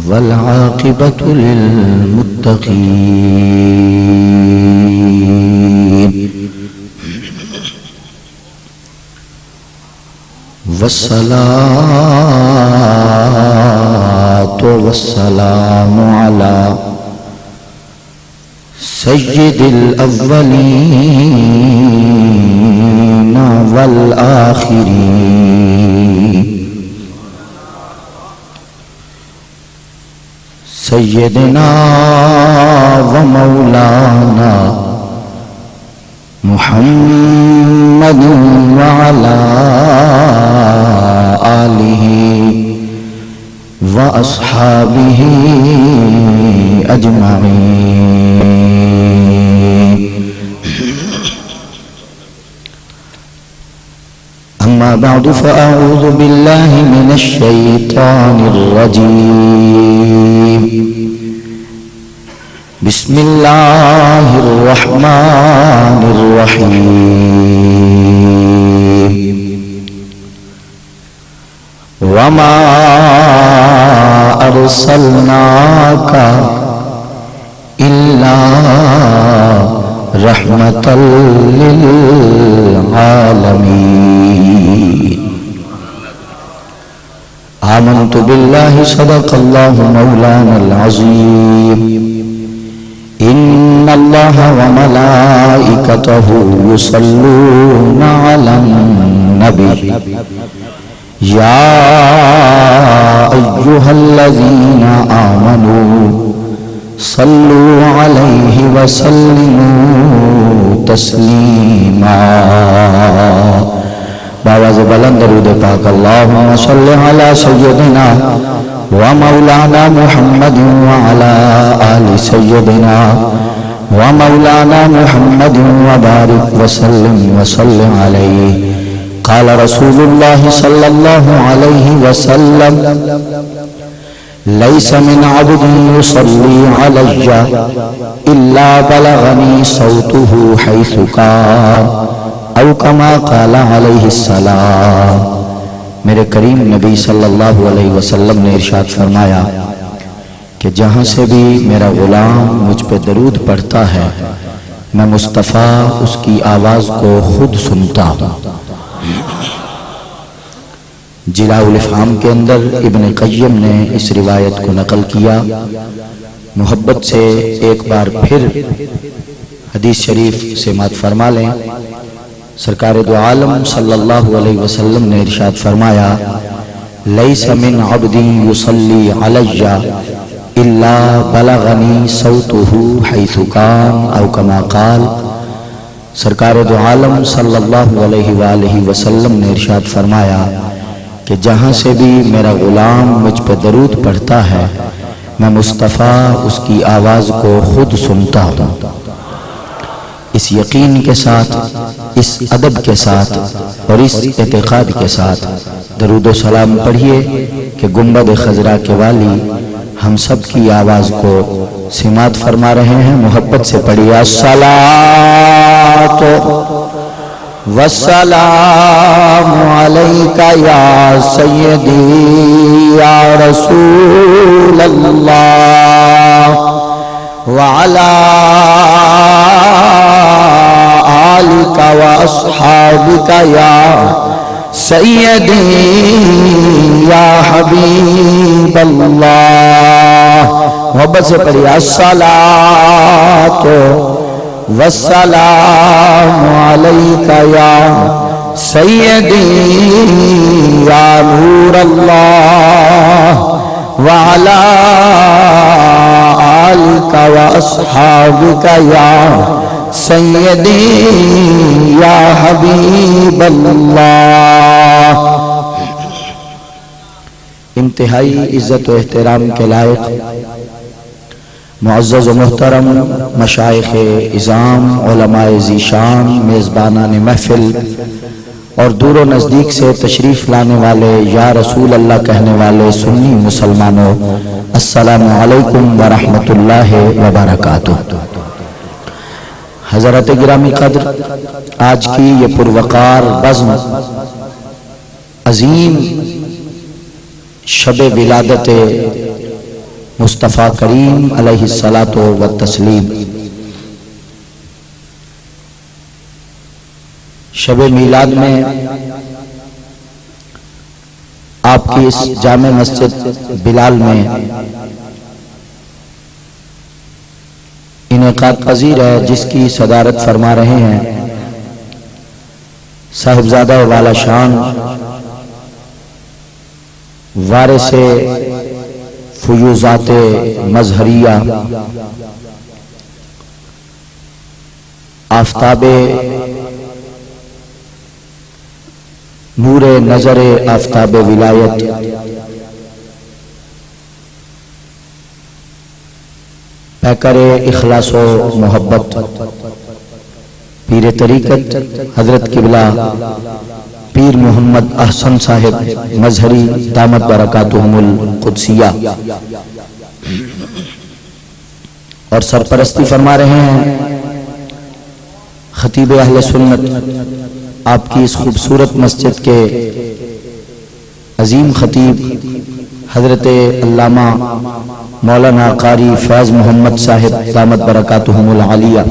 والعاقبة للمتقين والصلاة والسلام على سيد الأولين والآخرين سيدنا ومولانا محمد وعلى آله وأصحابه أجمعين. أما بعد فأعوذ بالله من الشيطان الرجيم. بسم الله الرحمن الرحيم. وما أرسلناك إلا رحمة للعالمين. آمنت بالله صدق الله مولانا العظيم. إن الله وملائكته يصلون على النبي يا أيها الذين آمنوا صلوا عليه وسلموا تسلیما. باواز بلند درود پاک. اللہم صل علی سیدنا ومولانا محمد وعلى آل سيدنا ومولانا محمد وبارك وسلم عليه. قال رسول الله صلى الله عليه وسلم ليس من عبد يصلي علي إلا بلغني صوته حيث كان أو كما قال عليه السلام. میرے کریم نبی صلی اللہ علیہ وسلم نے ارشاد فرمایا کہ جہاں سے بھی میرا غلام مجھ پہ درود پڑھتا ہے میں مصطفیٰ اس کی آواز کو خود سنتا ہوں. جلاء الافہام کے اندر ابن قیم نے اس روایت کو نقل کیا. محبت سے ایک بار پھر حدیث شریف سماعت فرما لیں. سرکار دو عالم صلی اللہ علیہ وسلم نے ارشاد فرمایا لیس من عبد یصلی علی الا بلغنی صوته حیث کان او کما قال. سرکار دو عالم صلی اللہ علیہ وآلہ وسلم نے ارشاد فرمایا کہ جہاں سے بھی میرا غلام مجھ پہ درود پڑھتا ہے میں مصطفیٰ اس کی آواز کو خود سنتا ہوں. اس یقین کے ساتھ، اس ادب کے ساتھ اور اس اعتقاد کے ساتھ درود و سلام پڑھیے کہ گنبد خضرا کے والی ہم سب کی آواز کو سماعت فرما رہے ہیں. محبت سے پڑھیے الصلاۃ والسلام علیک یا سیدی یا رسول اللہ وعلی آلک واصحابک یا سیدی یا حبیب اللہ. محبت سے پڑھیے الصلاۃ والسلام علیک یا سیدی یا نور اللہ وعلی آلک واصحابک یا سیدی یا حبیب اللہ. انتہائی عزت و احترام کے لائق معزز و محترم مشائخ عظام، علماء ذیشان، میزبانان محفل اور دور و نزدیک سے تشریف لانے والے یا رسول اللہ کہنے والے سنی مسلمانوں، السلام علیکم ورحمۃ اللہ وبرکاتہ. حضرت گرامی قدر، آج کی یہ پروقار بزم عظیم شب ولادت مصطفیٰ کریم علیہ الصلاۃ والتسلیم، شب میلاد میں آپ کی اس جامع مسجد بلال میں انعقاد پذیر ہے، جس کی صدارت فرما رہے ہیں صاحبزادہ والا شان وارث فیوزات مظہریہ آفتاب نور نظر آفتاب ولایت پیکر اخلاص و محبت پیر طریقت حضرت قبلہ پیر محمد احسن صاحب مظہری دامت برکاتہم القدسیہ اور سرپرستی فرما رہے ہیں خطیب اہل سنت آپ کی اس خوبصورت مسجد کے عظیم خطیب حضرت علامہ مولانا قاری فیض محمد صاحب دامت برکاتہم العالیہ۔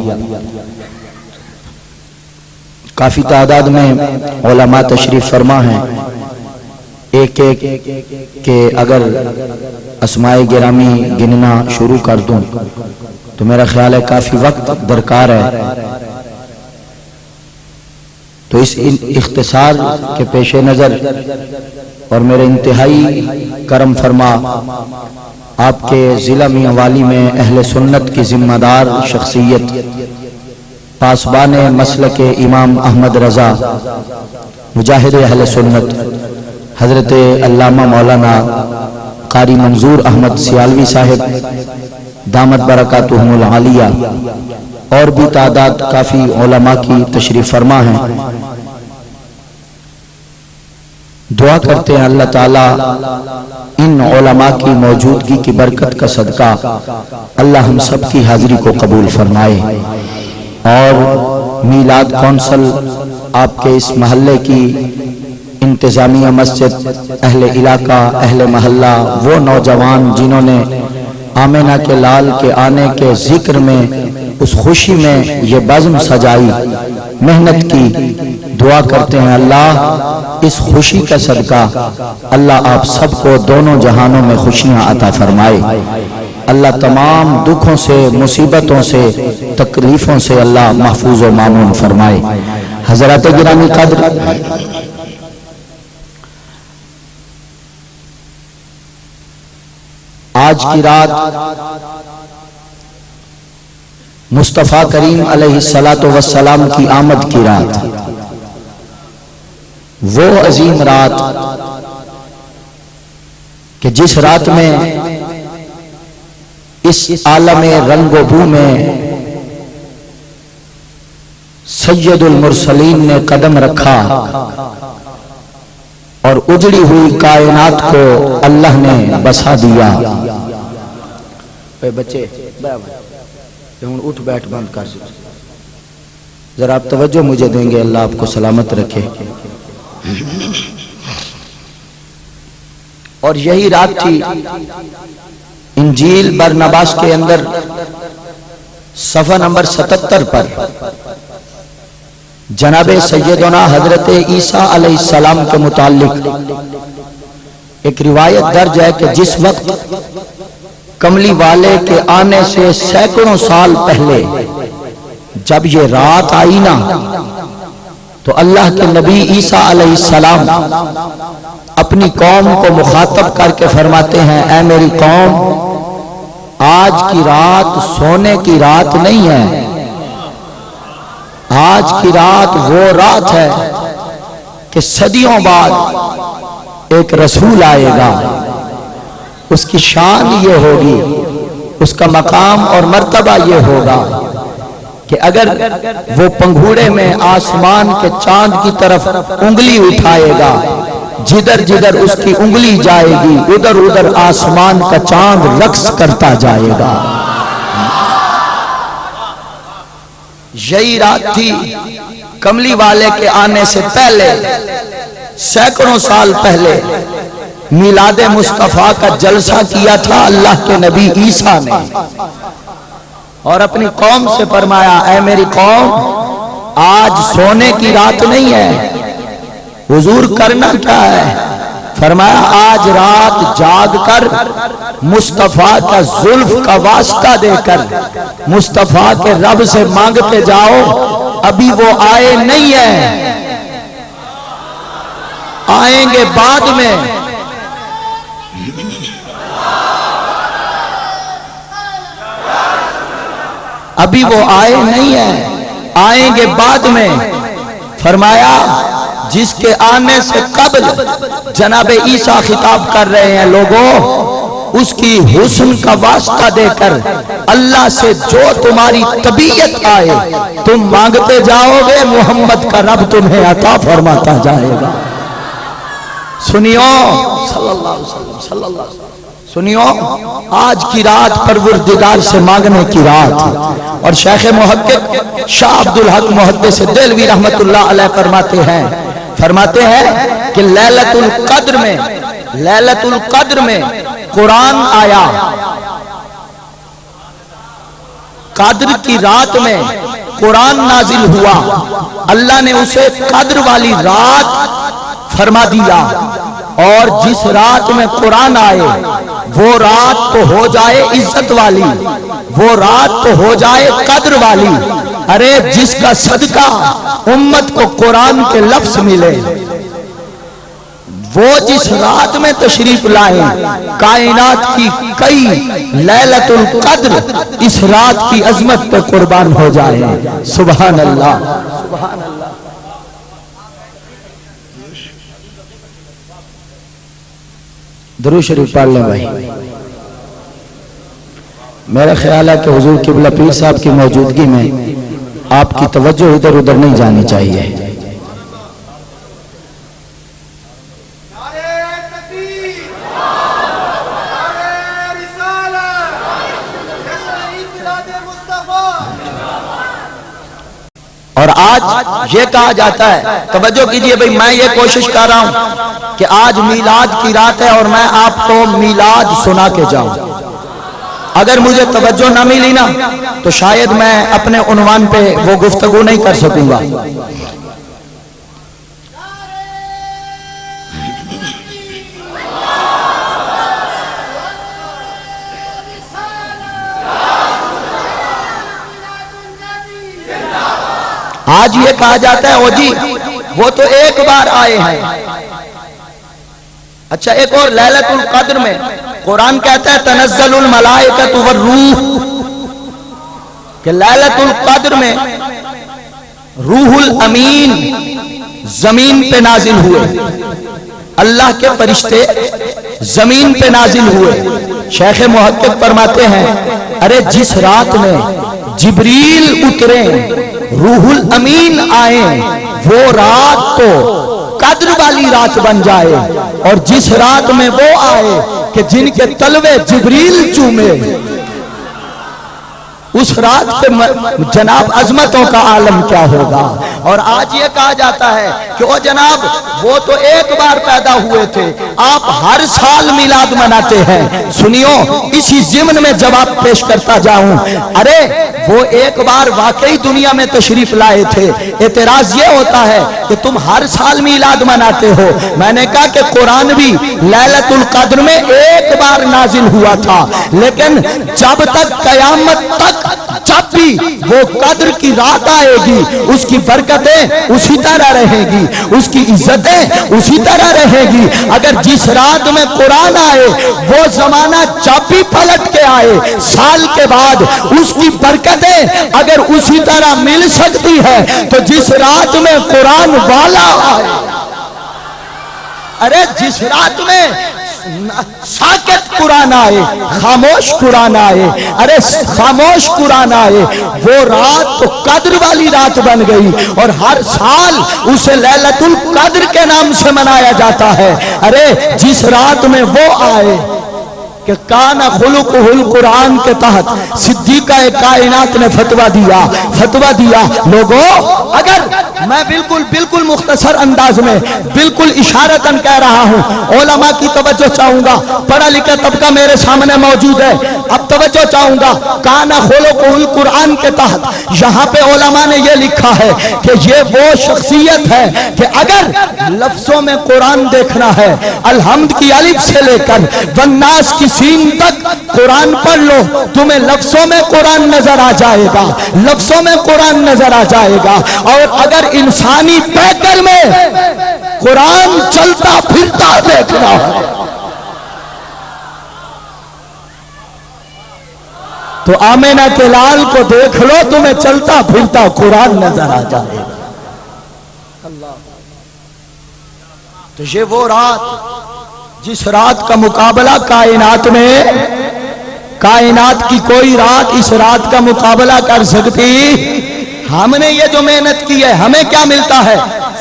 کافی تعداد میں علماء تشریف فرما ہیں، ایک ایک کہ اگر اسماء گرامی گننا شروع کر دوں تو میرا خیال ہے کافی وقت درکار ہے، تو اس اختصار کے پیش نظر اور میرے انتہائی کرم فرما آپ کے ضلع میاں والی میں اہل سنت کی ذمہ دار شخصیت پاسبان مسلک امام احمد رضا مجاہد اہل سنت حضرت علامہ مولانا قاری منظور احمد سیالوی صاحب دامت برکاتہم العالیہ اور بھی تعداد کافی علماء کی تشریف فرما ہیں۔ دعا کرتے ہیں اللہ تعالیٰ ان علماء کی موجودگی کی برکت کا صدقہ اللہ ہم سب کی حاضری کو قبول فرمائے، اور میلاد کونسل آپ کے اس محلے کی انتظامیہ مسجد، اہل علاقہ، اہل محلہ، وہ نوجوان جنہوں نے آمینہ کے لال کے آنے کے ذکر میں اس خوشی میں یہ بزم سجائی، محنت کی، دعا کرتے ہیں اللہ اس خوشی کا صدقہ اللہ آپ سب کو دونوں جہانوں میں خوشیاں عطا فرمائے، اللہ تمام دکھوں سے، مصیبتوں سے، تکلیفوں سے اللہ محفوظ و مامون فرمائے۔ حضرات گرامی قدر، آج کی رات مصطفیٰ کریم علیہ الصلاۃ والسلام کی آمد کی رات، وہ عظیم رات کہ جس رات میں اس عالم رنگ و بو میں سید المرسلین نے قدم رکھا اور اجڑی ہوئی کائنات کو اللہ نے بسا دیا۔ بچے اٹھ بیٹھ بند کر، ذرا آپ توجہ مجھے دیں گے، اللہ آپ کو سلامت رکھے۔ اور یہی رات تھی انجیل برنباس کے اندر صفحہ نمبر 77 پر جناب سیدنا حضرت عیسیٰ علیہ السلام کے متعلق ایک روایت درج ہے کہ جس وقت کملی والے کے آنے سے سینکڑوں سال پہلے جب یہ رات آئی نا تو اللہ کے نبی عیسیٰ علیہ السلام اپنی قوم کو مخاطب کر کے فرماتے ہیں، اے میری قوم، آج کی رات سونے کی رات نہیں ہے، آج کی رات وہ رات ہے کہ صدیوں بعد ایک رسول آئے گا، اس کی شان یہ ہوگی، اس کا مقام اور مرتبہ یہ ہوگا کہ اگر وہ پنگھوڑے میں آسمان کے چاند کی طرف انگلی اٹھائے گا، جدھر جدھر اس کی انگلی جائے گی ادھر ادھر آسمان کا چاند رقص کرتا جائے گا۔ یہی رات تھی کملی والے کے آنے سے پہلے سینکڑوں سال پہلے میلاد مصطفیٰ کا جلسہ کیا تھا اللہ کے نبی عیسیٰ نے، اور اپنی قوم سے فرمایا اے میری قوم آج سونے کی رات نہیں ہے، حضور کرنا کیا ہے؟ فرمایا آج رات جاگ کر مصطفیٰ کا زلف کا واسطہ دے کر مصطفیٰ کے رب سے مانگتے جاؤ، ابھی وہ آئے نہیں ہیں، آئیں گے بعد میں۔ ابھی وہ آئے نہیں ہیں، آئیں گے بعد میں۔ فرمایا جس کے آنے سے قبل جناب عیسیٰ خطاب کر رہے ہیں لوگوں، اس کی حسن کا واسطہ دے کر اللہ سے جو تمہاری طبیعت آئے تم مانگتے جاؤ گے، محمد کا رب تمہیں عطا فرماتا جائے گا۔ سنیو صلی اللہ علیہ وسلم، صلی اللہ علیہ وسلم، سنیو آج کی رات پروردگار سے مانگنے کی رات۔ اور شیخ محقق شاہ عبدالحق محدث دہلوی رحمت اللہ علیہ فرماتے ہیں کہ لیلۃ القدر میں قرآن آیا، قدر کی رات میں قرآن نازل ہوا، اللہ نے اسے قدر والی رات فرما دیا، اور جس رات میں قرآن آئے وہ رات تو ہو جائے عزت والی، وہ رات تو ہو جائے قدر والی۔ ارے جس کا صدقہ امت کو قرآن کے لفظ ملے، وہ جس رات میں تشریف لائے، کائنات کی کئی لیلۃ القدر اس رات کی عظمت پہ قربان ہو جائے۔ سبحان اللہ، سبحان اللہ۔ درود شریف پڑھ لیں بھائی۔ میرا خیال ہے کہ حضور قبلہ پیر صاحب کی موجودگی میں آپ کی توجہ ادھر ادھر نہیں جانی چاہیے۔ اور آج یہ کہا جاتا ہے، توجہ کیجئے بھئی، میں یہ کوشش کر رہا ہوں کہ آج میلاد کی رات ہے اور میں آپ کو میلاد سنا کے جاؤں۔ اگر مجھے توجہ نہ ملی نا تو شاید میں اپنے عنوان پہ وہ گفتگو نہیں کر سکوں گا۔ آج یہ کہا جاتا ہے او جی وہ تو ایک بار آئے ہیں۔ اچھا ایک اور لیلۃ القدر میں قرآن کہتا ہے تنزل الملائکۃ والروح، کہ لیلۃ القدر میں روح الامین زمین پہ نازل ہوئے، اللہ کے فرشتے زمین پہ نازل ہوئے۔ شیخ محقق فرماتے ہیں ارے جس رات میں جبریل اترے، روح الامین آئیں، وہ رات تو قدر والی رات بن جائے، اور جس رات میں وہ آئے کہ جن کے تلوے جبریل چومے، اس رات پہ جناب عظمتوں کا عالم کیا ہوگا۔ اور آج یہ کہا جاتا ہے کہ وہ جناب وہ تو ایک بار پیدا ہوئے تھے، آپ ہر سال میلاد مناتے ہیں۔ سنیو اسی ضمن میں جواب پیش کرتا جاؤں، ارے وہ ایک بار واقعی دنیا میں تشریف لائے تھے، اعتراض یہ ہوتا ہے کہ تم ہر سال میلاد مناتے ہو۔ میں نے کہا کہ قرآن بھی لیلۃ القدر میں ایک بار نازل ہوا تھا، لیکن جب تک قیامت تک جب بھی وہ قدر کی رات آئے گی، اس کی برکتیں اسی طرح رہیں گی، اس کی عزتیں اسی طرح رہیں گی۔ اگر جس رات میں قرآن آئے وہ زمانہ جب بھی پلٹ کے آئے، سال کے بعد اس کی برکتیں اگر اسی طرح مل سکتی ہے تو جس رات میں قرآن والا آئے، ارے جس رات میں ساکت قرآن آئے، خاموش قرآن آئے، ارے خاموش قرآن آئے، وہ رات تو قدر والی رات بن گئی، اور ہر سال اسے لیلۃ القدر کے نام سے منایا جاتا ہے۔ ارے جس رات میں وہ آئے کہ کانا خلقہل قرآن کے تحت صدیقہ کائنات نے فتویٰ دیا لوگوں اگر میں بالکل مختصر انداز میں بالکل اشارتاً کہہ رہا ہوں، علماء کی توجہ چاہوں گا، پڑھا لکھا طبقہ میرے سامنے موجود ہے، اب توجہ چاہوں گا، کانا خلقہل قرآن کے تحت یہاں پہ علماء نے یہ لکھا ہے کہ یہ وہ شخصیت ہے کہ اگر لفظوں میں قرآن دیکھنا ہے، الحمد کی الف سے لے کر والناس کی سین تک قرآن پڑھ لو، تمہیں لفظوں میں قرآن نظر آ جائے گا، لفظوں میں قرآن نظر آ جائے گا۔ اور اگر انسانی پیکر میں قرآن چلتا پھرتا دیکھنا ہے تو آمینہ کے لال کو دیکھ لو، تمہیں چلتا پھرتا قرآن نظر آ جائے گا۔ تو یہ وہ رات جس رات کا مقابلہ کائنات میں، کائنات کی کوئی رات اس رات کا مقابلہ کر سکتی؟ ہم نے یہ جو محنت کی ہے ہمیں کیا ملتا ہے؟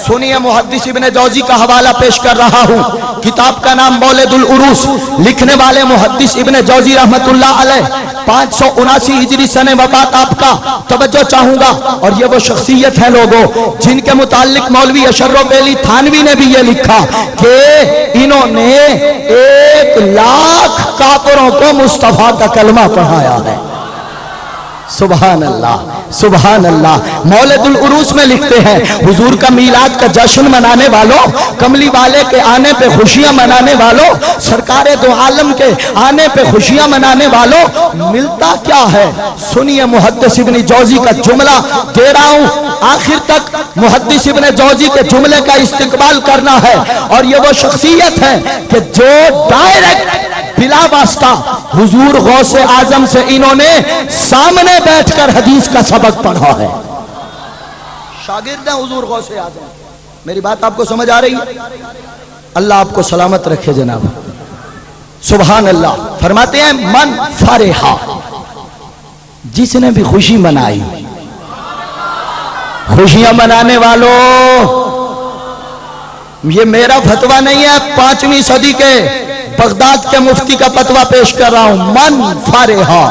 سنیے، محدث ابن جوزی کا حوالہ پیش کر رہا ہوں، کتاب کا نام مولد العروس، لکھنے والے محدث ابن جوزی رحمت اللہ علیہ، 579 ہجری سن وفات آپ کا، توجہ چاہوں گا۔ اور یہ وہ شخصیت ہے لوگوں جن کے متعلق مولوی اشرف علی تھانوی نے بھی یہ لکھا کہ انہوں نے 1,00,000 کافروں کو مصطفیٰ کا کلمہ پڑھایا ہے۔ سبحان اللہ سبحان اللہ۔ مولد العروس میں لکھتے ہیں، حضور کا میلاد کا جشن منانے والوں، کملی والے کے آنے پہ خوشیاں منانے والوں، سرکار دو عالم کے آنے پہ خوشیاں منانے والوں، ملتا کیا ہے؟ سنیے، محدث ابن جوزی کا جملہ دے رہا ہوں، آخر تک محدث ابن جوزی کے جملے کا استقبال کرنا ہے۔ اور یہ وہ شخصیت ہے کہ جو ڈائریکٹ بلا واسطہ حضور غوث اعظم سے انہوں نے سامنے بیٹھ کر حدیث کا سبق پڑھا ہے، شاگرد ہیں حضور غوث اعظم۔ میری بات آپ کو سمجھ آ رہی ہے؟ اللہ آپ کو سلامت رکھے جناب، سبحان اللہ۔ فرماتے ہیں من فرحا، جس نے بھی خوشی منائی، خوشیاں منانے والوں، یہ میرا فتویٰ نہیں ہے، 5ویں صدی کے بغداد کے مفتی کا فتویٰ پیش کر رہا ہوں۔ من فرحا،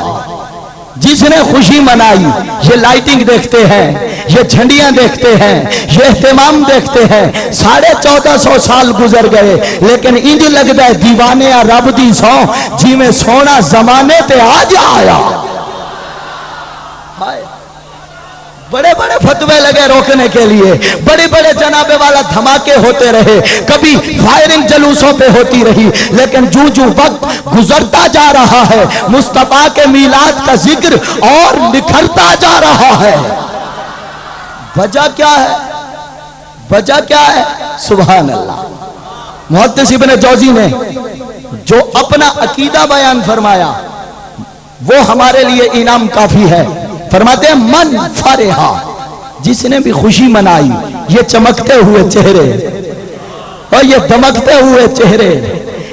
جس نے خوشی منائی، یہ لائٹنگ دیکھتے ہیں، یہ جھنڈیاں دیکھتے ہیں، یہ اہتمام دیکھتے ہیں، 1450 سال گزر گئے لیکن انج لگتا ہے دیوانے رب دی سو جی میں سونا زمانے تے آج آیا۔ بڑے بڑے فتوے لگے روکنے کے لیے، بڑے بڑے جناب والا دھماکے ہوتے رہے، کبھی فائرنگ جلوسوں پہ ہوتی رہی، لیکن جو وقت گزرتا جا رہا ہے مصطفیٰ کے میلاد کا ذکر اور نکھرتا جا رہا ہے۔ وجہ کیا ہے؟ وجہ کیا ہے؟ سبحان اللہ۔ محدث ابن جوزی نے جو اپنا عقیدہ بیان فرمایا وہ ہمارے لیے انعام کافی ہے۔ فرماتے ہیں من فرحا، جس نے بھی خوشی منائی، یہ چمکتے ہوئے چہرے اور یہ دمکتے ہوئے چہرے،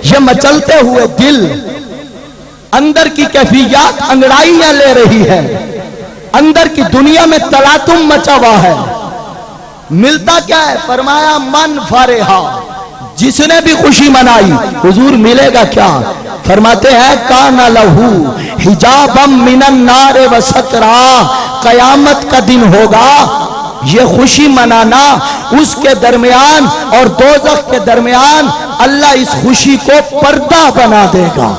یہ مچلتے ہوئے دل، اندر کی کیفیات انگڑائیاں لے رہی ہے، اندر کی دنیا میں تلاطم مچا ہوا ہے۔ ملتا کیا ہے؟ فرمایا من فرحا، جس نے بھی خوشی منائی۔ حضور ملے گا کیا؟ فرماتے ہیں کان لہو حجابا من النار و سترا، قیامت کا دن ہوگا، یہ خوشی منانا اس کے درمیان اور دوزخ کے درمیان اللہ اس خوشی کو پردہ بنا دے گا،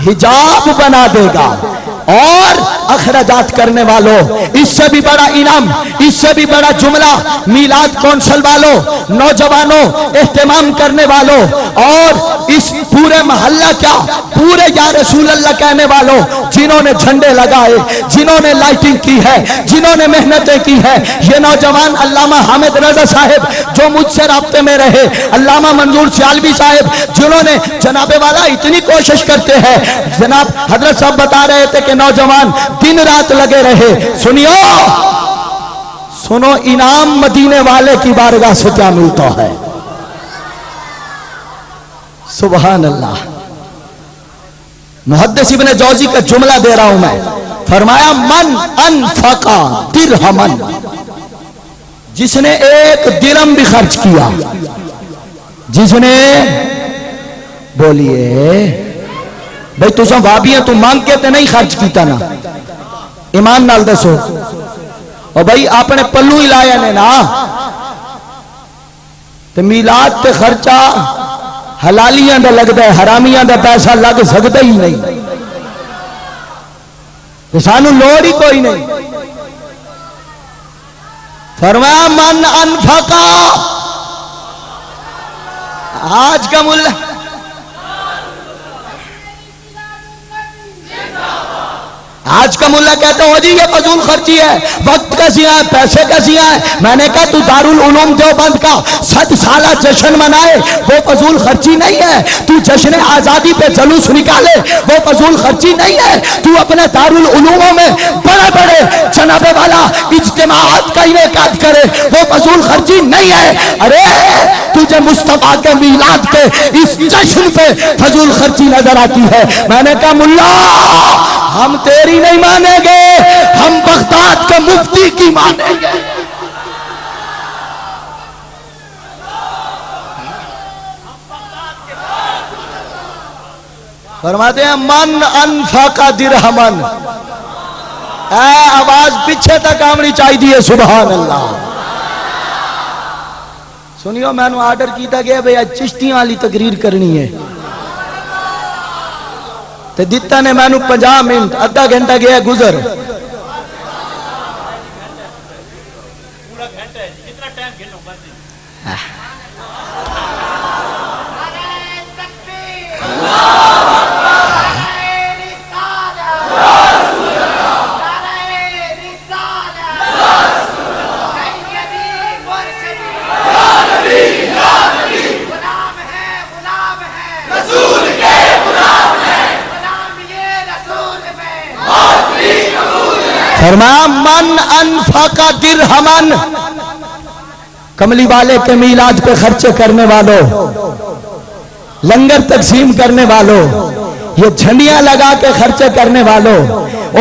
حجاب بنا دے گا۔ اور اخراجات کرنے والوں، اس سے بھی بڑا انعام، اس سے بھی بڑا جملہ، میلاد کونسل والوں، نوجوانوں، اہتمام کرنے والوں، اور اس پورے محلہ کیا پورے یا رسول اللہ کہنے والوں، جنہوں نے جھنڈے لگائے، جنہوں نے لائٹنگ کی ہے، جنہوں نے محنتیں کی ہے، یہ نوجوان علامہ حامد رضا صاحب جو مجھ سے رابطے میں رہے، علامہ منظور سیالوی صاحب جنہوں نے جناب والا اتنی کوشش کرتے ہیں، جناب حضرت صاحب بتا رہے تھے کہ نوجوان دن رات لگے رہے۔ سنو انعام مدینے والے کی بارگاہ سے کیا ملتا ہے۔ سبحان اللہ۔ محدث ابن جوزی کا جملہ دے رہا ہوں میں، فرمایا من انفقا درہمن، جس نے 1 درہم بھی خرچ کیا، جس نے بولیے بھئی تساں بھابیاں تو مانگ کے تے نہیں خرچ کیتا نا، ایمان نال دسو، اور بھئی اپنے پلو ہی لایا نے نا، تے میلاد تے خرچہ حلالیاں دا لگدا ہے، حرامیاں دا پیسہ لگ سکتا ہی نہیں، تے سانو لوڑ ہی کوئی نہیں۔ فرمایا من انفقا، آج کا ملا آج کا ملا کہتا ہوں جی یہ فضول خرچی ہے، وقت کا ضیاع ہے، پیسے کا ضیاع ہے۔ میں نے کہا تو دارالعلوم دیوبند کا 100 سالہ جشن منائے وہ فضول خرچی نہیں ہے، تو جشن آزادی پہ جلوس نکالے وہ فضول خرچی نہیں ہے، تو اپنے دارالعلوموں میں بڑے بڑے جناب والا اجتماعات کا انعقاد کرے وہ فضول خرچی نہیں ہے۔ ارے تجھے مصطفیٰ کے میلاد کے اس جشن پہ فضول خرچی نظر آتی ہے۔ میں نے کہا ملا ہم تیری نہیں مانیں گے، ہم بغداد کے مفتی کی مانیں گے۔ فرماتے ہیں من انفق درہمن، اے آواز پیچھے تک آمنی چاہیے، سبحان اللہ۔ سنیو میں نے آرڈر کیتا گیا بھئی چشتیاں والی تقریر کرنی ہے، تے دیتا نے میں نے 50 منٹ، آدھا گھنٹہ گیا گزر۔ فرمایا من انفق درہمن، کملی والے کے میلاد پہ خرچے کرنے والوں، لنگر تقسیم کرنے والوں، یہ جھنڈیاں لگا کے خرچے کرنے والوں،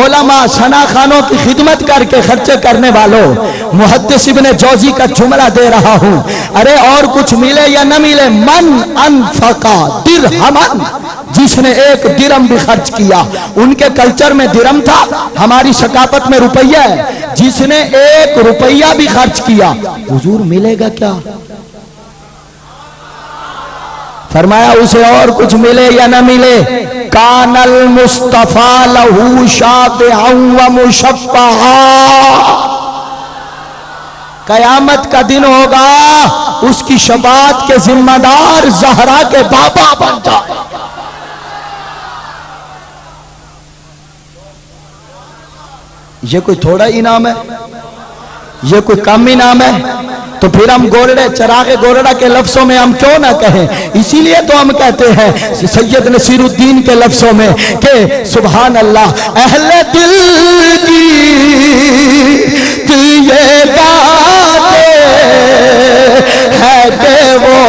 علماء ثنا خانوں کی خدمت کر کے خرچے کرنے والوں، محدث ابن جوزی کا جملہ دے رہا ہوں، ارے اور کچھ ملے یا نہ ملے، من انفق درہمن، جس نے 1 درم بھی خرچ کیا، ان کے کلچر میں درم تھا، ہماری ثقافت میں روپیہ ہے، جس نے 1 روپیہ بھی خرچ کیا، حضور ملے گا کیا؟ فرمایا اسے اور کچھ ملے یا نہ ملے، کان المصطفیٰ لہو شافعا و مشفعا، قیامت کا دن ہوگا اس کی شفاعت کے ذمہ دار زہرا کے بابا بن جائے۔ یہ کوئی تھوڑا انعام ہے؟ یہ کوئی کم انعام ہے؟ تو پھر ہم گورڑے چراغ گورڑا کے لفظوں میں ہم کیوں نہ کہیں؟ اسی لیے تو ہم کہتے ہیں سید نصیر الدین کے لفظوں میں کہ سبحان اللہ، اہل دل کی یہ باتیں ہے کہ وہ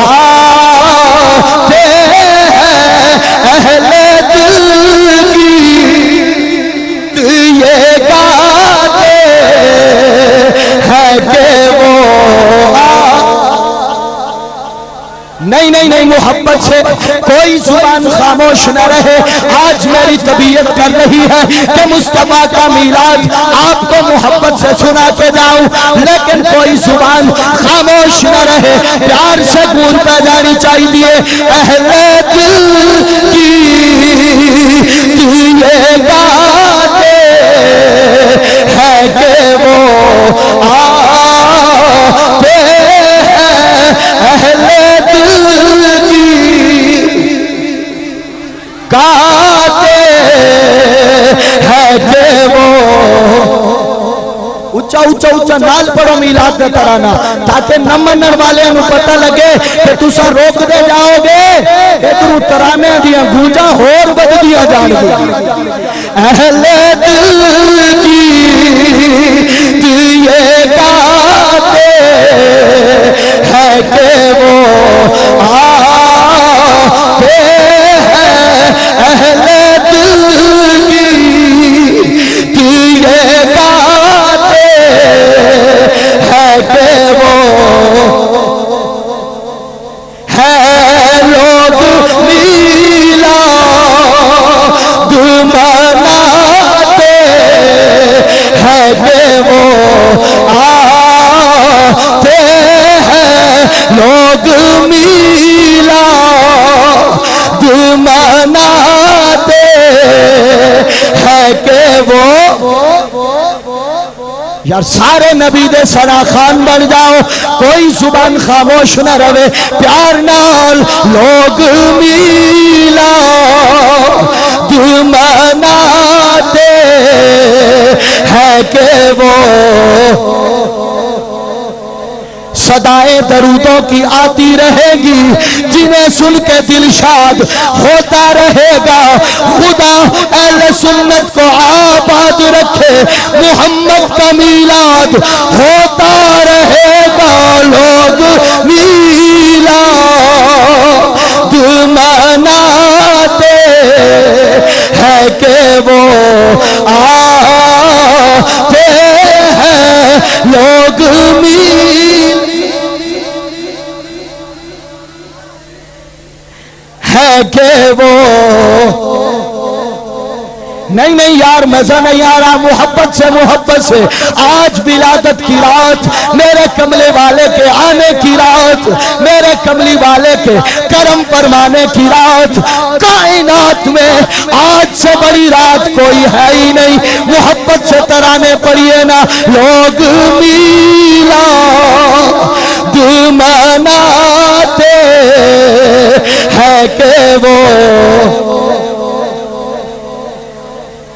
آتے ہیں، اہل دل کی یہ باتیں ہے کہ وہ نہیں نہیں نہیں، محبت سے کوئی زبان خاموش نہ رہے۔ آج میری طبیعت کر رہی ہے کہ مصطفیٰ کا میلاد آپ کو محبت سے سنا کے جاؤں، لیکن کوئی زبان خاموش نہ رہے، پیار سے گونجتا جانی چاہیے، اہل دل کی یہ باتیں ہے کہ وہ آتے ہیں، اہل کہتے ہیں کہ وہ اچھا اچھا اچھا نال پڑھو میلاد دا ترانہ، تاکہ نہ منن والے انہوں پتہ لگے کہ تسا روک دے جاؤ گے ادھروں ترانے دیاں گونجاں ہور بد دیاں جان گے۔ اہل دل کی یہ باتیں ہے کہ وہ آتے ہیں، اہل دل کی یہ باتیں ہے کہ وہ ہے لوگ یار سارے نبی دے سنا خان بن جاؤ، کوئی زبان خاموش نہ رہے، پیار نال لوگ میلاد مناتے ہیں کہ وہ صدائیں درودوں کی آتی رہے گی، جنہیں سن کے دل شاد ہوتا رہے گا۔ خدا اہل سنت کو آباد رکھے، محمد کا میلاد ہوتا رہے گا، لوگ میلاد مناتے ہیں کہ وہ آتے ہیں، لوگ ہے کہ وہ نہیں یار مزہ نہیں آ رہا، محبت سے آج ولادت کی رات، میرے کملے والے کے آنے کی رات، میرے کملی والے کے کرم فرمانے کی رات، کائنات میں آج سے بڑی رات کوئی ہے ہی نہیں۔ محبت سے ترانے پڑھیے نا، لوگ میلاد مناتے ہیں کہ وہ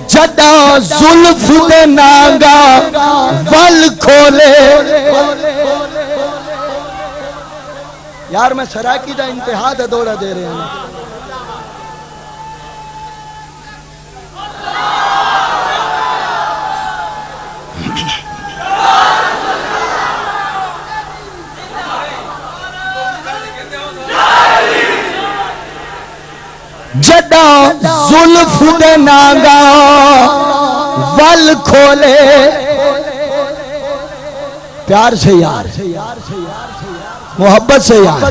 جدا زلف دے نانگا ول کھولے۔ یار میں سرائکی دا انتہا دا دورہ دے رہے ہیں، جدا زلف دے نانگا ول کھولے، پیار سے یار، محبت سے یار،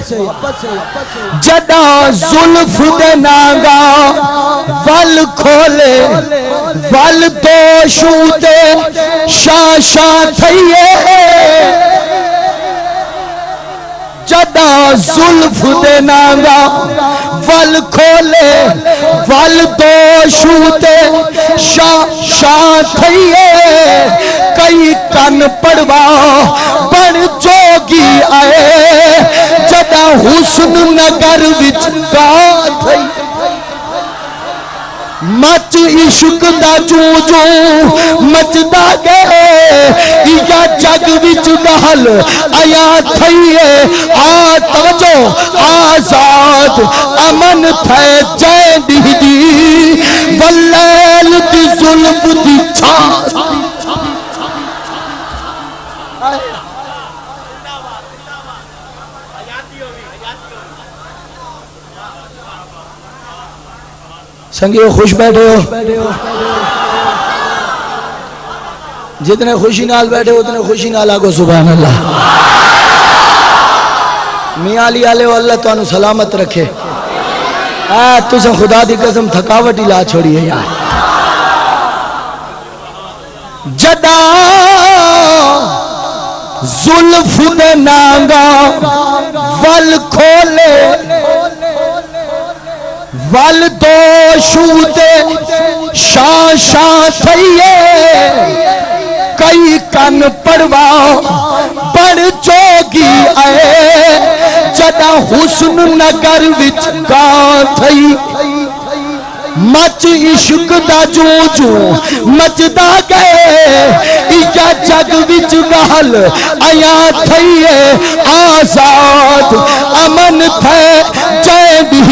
جدا زلف دے نانگا ول کھولے، ول تو شوتے شاشا تھئیے، جدا زلف دے نانگا ول کھولے، ول دو شوتے شاہ تھئیے، کئی کن پڑوا بن جوگی آئے، جدا حسن نگر وچ گا تھئی، مچ عشق دا جو مچدا گئے، یا جگ وچ گہل آیا تھئیے، توجہ آزاد امن تھے جے دی واللیل دی ظلم دی چھاں۔ سنگیو خوش بیٹھے ہو، جتنے خوشی نال بیٹھے اتنے خوشی نال آگو سبحان اللہ۔ میاں علی آلے و اللہ تو انہوں سلامت رکھے، تُسے خدا دی قسم تھکاوٹ ہی لا چھوڑی ہے یار۔ جدا زلف دے نانگا ول کھولے، ول دو شوتے شاہ تھئیے، کئی کن پڑوا بڑھ جوگی آئے، جدا حسن نگر وچ گا تھئی، مچ عشق دا جو مچدا گئے، یا جگ وچ گہل آیا تھئیے، آزاد امن تھے جے دی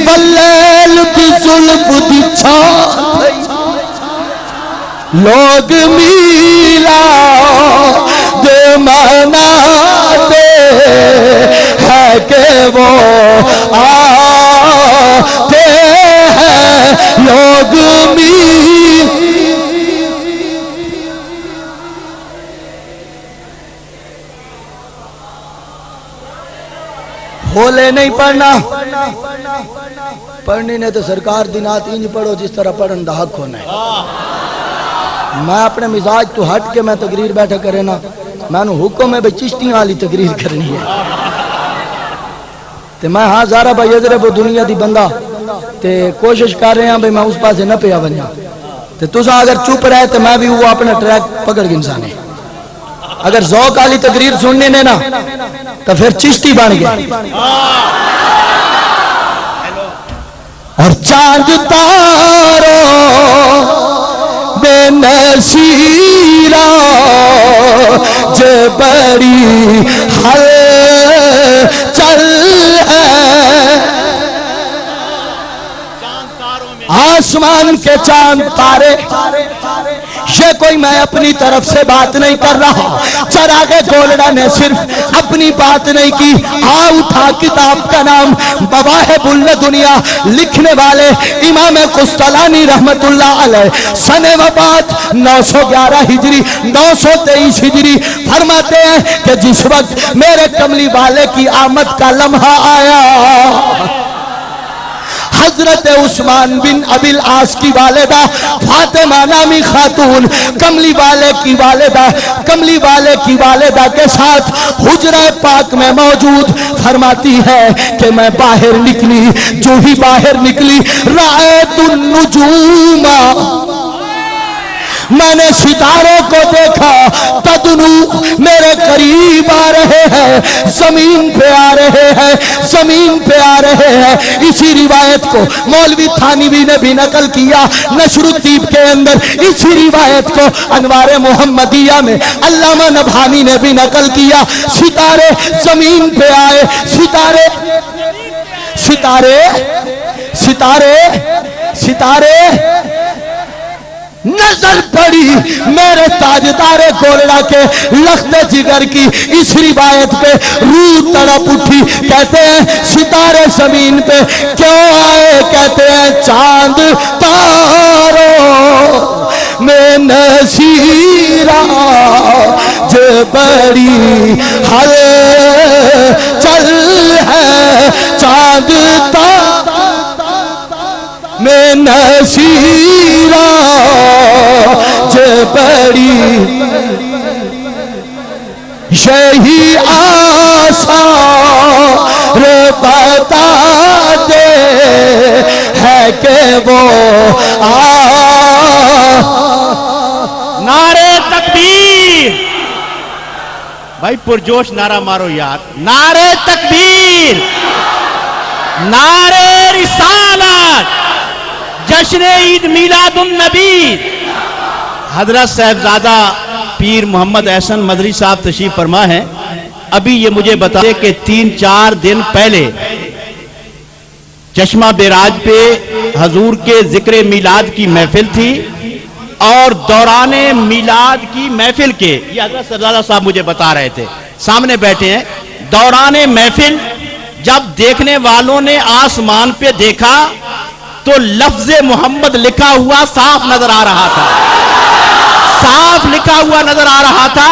واللیل دی ظلم دی چھاں، لوگ میلاد مناتے ہیں کہ وہ آتے ہیں، لوگ ہولے نہیں پڑھنا، پڑھنی نے تو سرکار دی نعت انج پڑھو جس طرح پڑھن دا حق ہونا ہے۔ میں اپنے مزاج تو ہٹ کے میں تقریر بیٹھا کرے نا، میں نے حکم ہے بھئی چشتیاں والی تقریر کرنی ہے، تے میں ہاں زارہ بھائی ازرے وہ دنیا دی بندہ تے کوشش کر رہے ہیں بھئی میں اس پاسے نہ پیا بنیا، تو تسا اگر چپ رہے تو میں بھی وہ اپنا ٹریک پکڑ کے انسان ہے. اگر ذوق والی تقریر سننے نے نا تو پھر چشتی بن گیا. اور چاند تاروں بے نصیرہ جو بڑی ہل چل ہے. آسمان کے چاند تارے، یہ کوئی میں اپنی طرف سے بات نہیں کر رہا. چراغ گولڑا نے صرف اپنی بات نہیں کی. اٹھا کتاب کا نام مواہب الدنیا لکھنے والے امام قسطلانی رحمت اللہ علیہ سن وفات 911 ہجری 923 ہجری فرماتے ہیں کہ جس وقت میرے کملی والے کی آمد کا لمحہ آیا، حضرت عثمان بن ابی العاص کی والدہ فاطمہ نامی خاتون کملی والے کی والدہ کے ساتھ حجرہ پاک میں موجود فرماتی ہے کہ میں باہر نکلی. جو ہی باہر نکلی رأیت النجوم، میں نے ستاروں کو دیکھا. تدنو، میرے قریب آ رہے ہیں، زمین پہ آ رہے ہیں، زمین پہ آ رہے ہیں. اسی روایت کو مولوی تھانوی نے بھی نقل کیا نشر الطیب کے اندر. اسی روایت کو انوار محمدیہ میں علامہ نبہانی نے بھی نقل کیا. ستارے زمین پہ آئے، ستارے ستارے ستارے ستارے نظر پڑی میرے تاجدار گولڑا کے لخت جگر کی. اس روایت پہ روح تڑپ اٹھی. کہتے ہیں ستارے زمین پہ کیوں آئے؟ کہتے ہیں چاند تاروں میں نصیرہ جو بڑی ہل چل ہے. چاند تاروں میں نصیرہ جو بڑی یہی آثار بتاتے ہے کہ وہ نعرے تکبیر. بھائی پرجوش نعرہ مارو یار. نعرے تکبیر، نعرے رسالت، جشن عید میلاد النبی. حضرت صاحبزادہ پیر محمد احسن مدری صاحب تشریف فرما ہیں. ابھی یہ مجھے بتائے کہ 3-4 دن پہلے چشمہ بیراج پہ حضور کے ذکر میلاد کی محفل تھی، اور دوران میلاد کی محفل کے یہ حضرت صاحبزادہ صاحب مجھے بتا رہے تھے، سامنے بیٹھے ہیں. دوران محفل جب دیکھنے والوں نے آسمان پہ دیکھا تو لفظ محمد لکھا ہوا صاف نظر آ رہا تھا، صاف لکھا ہوا نظر آ رہا تھا.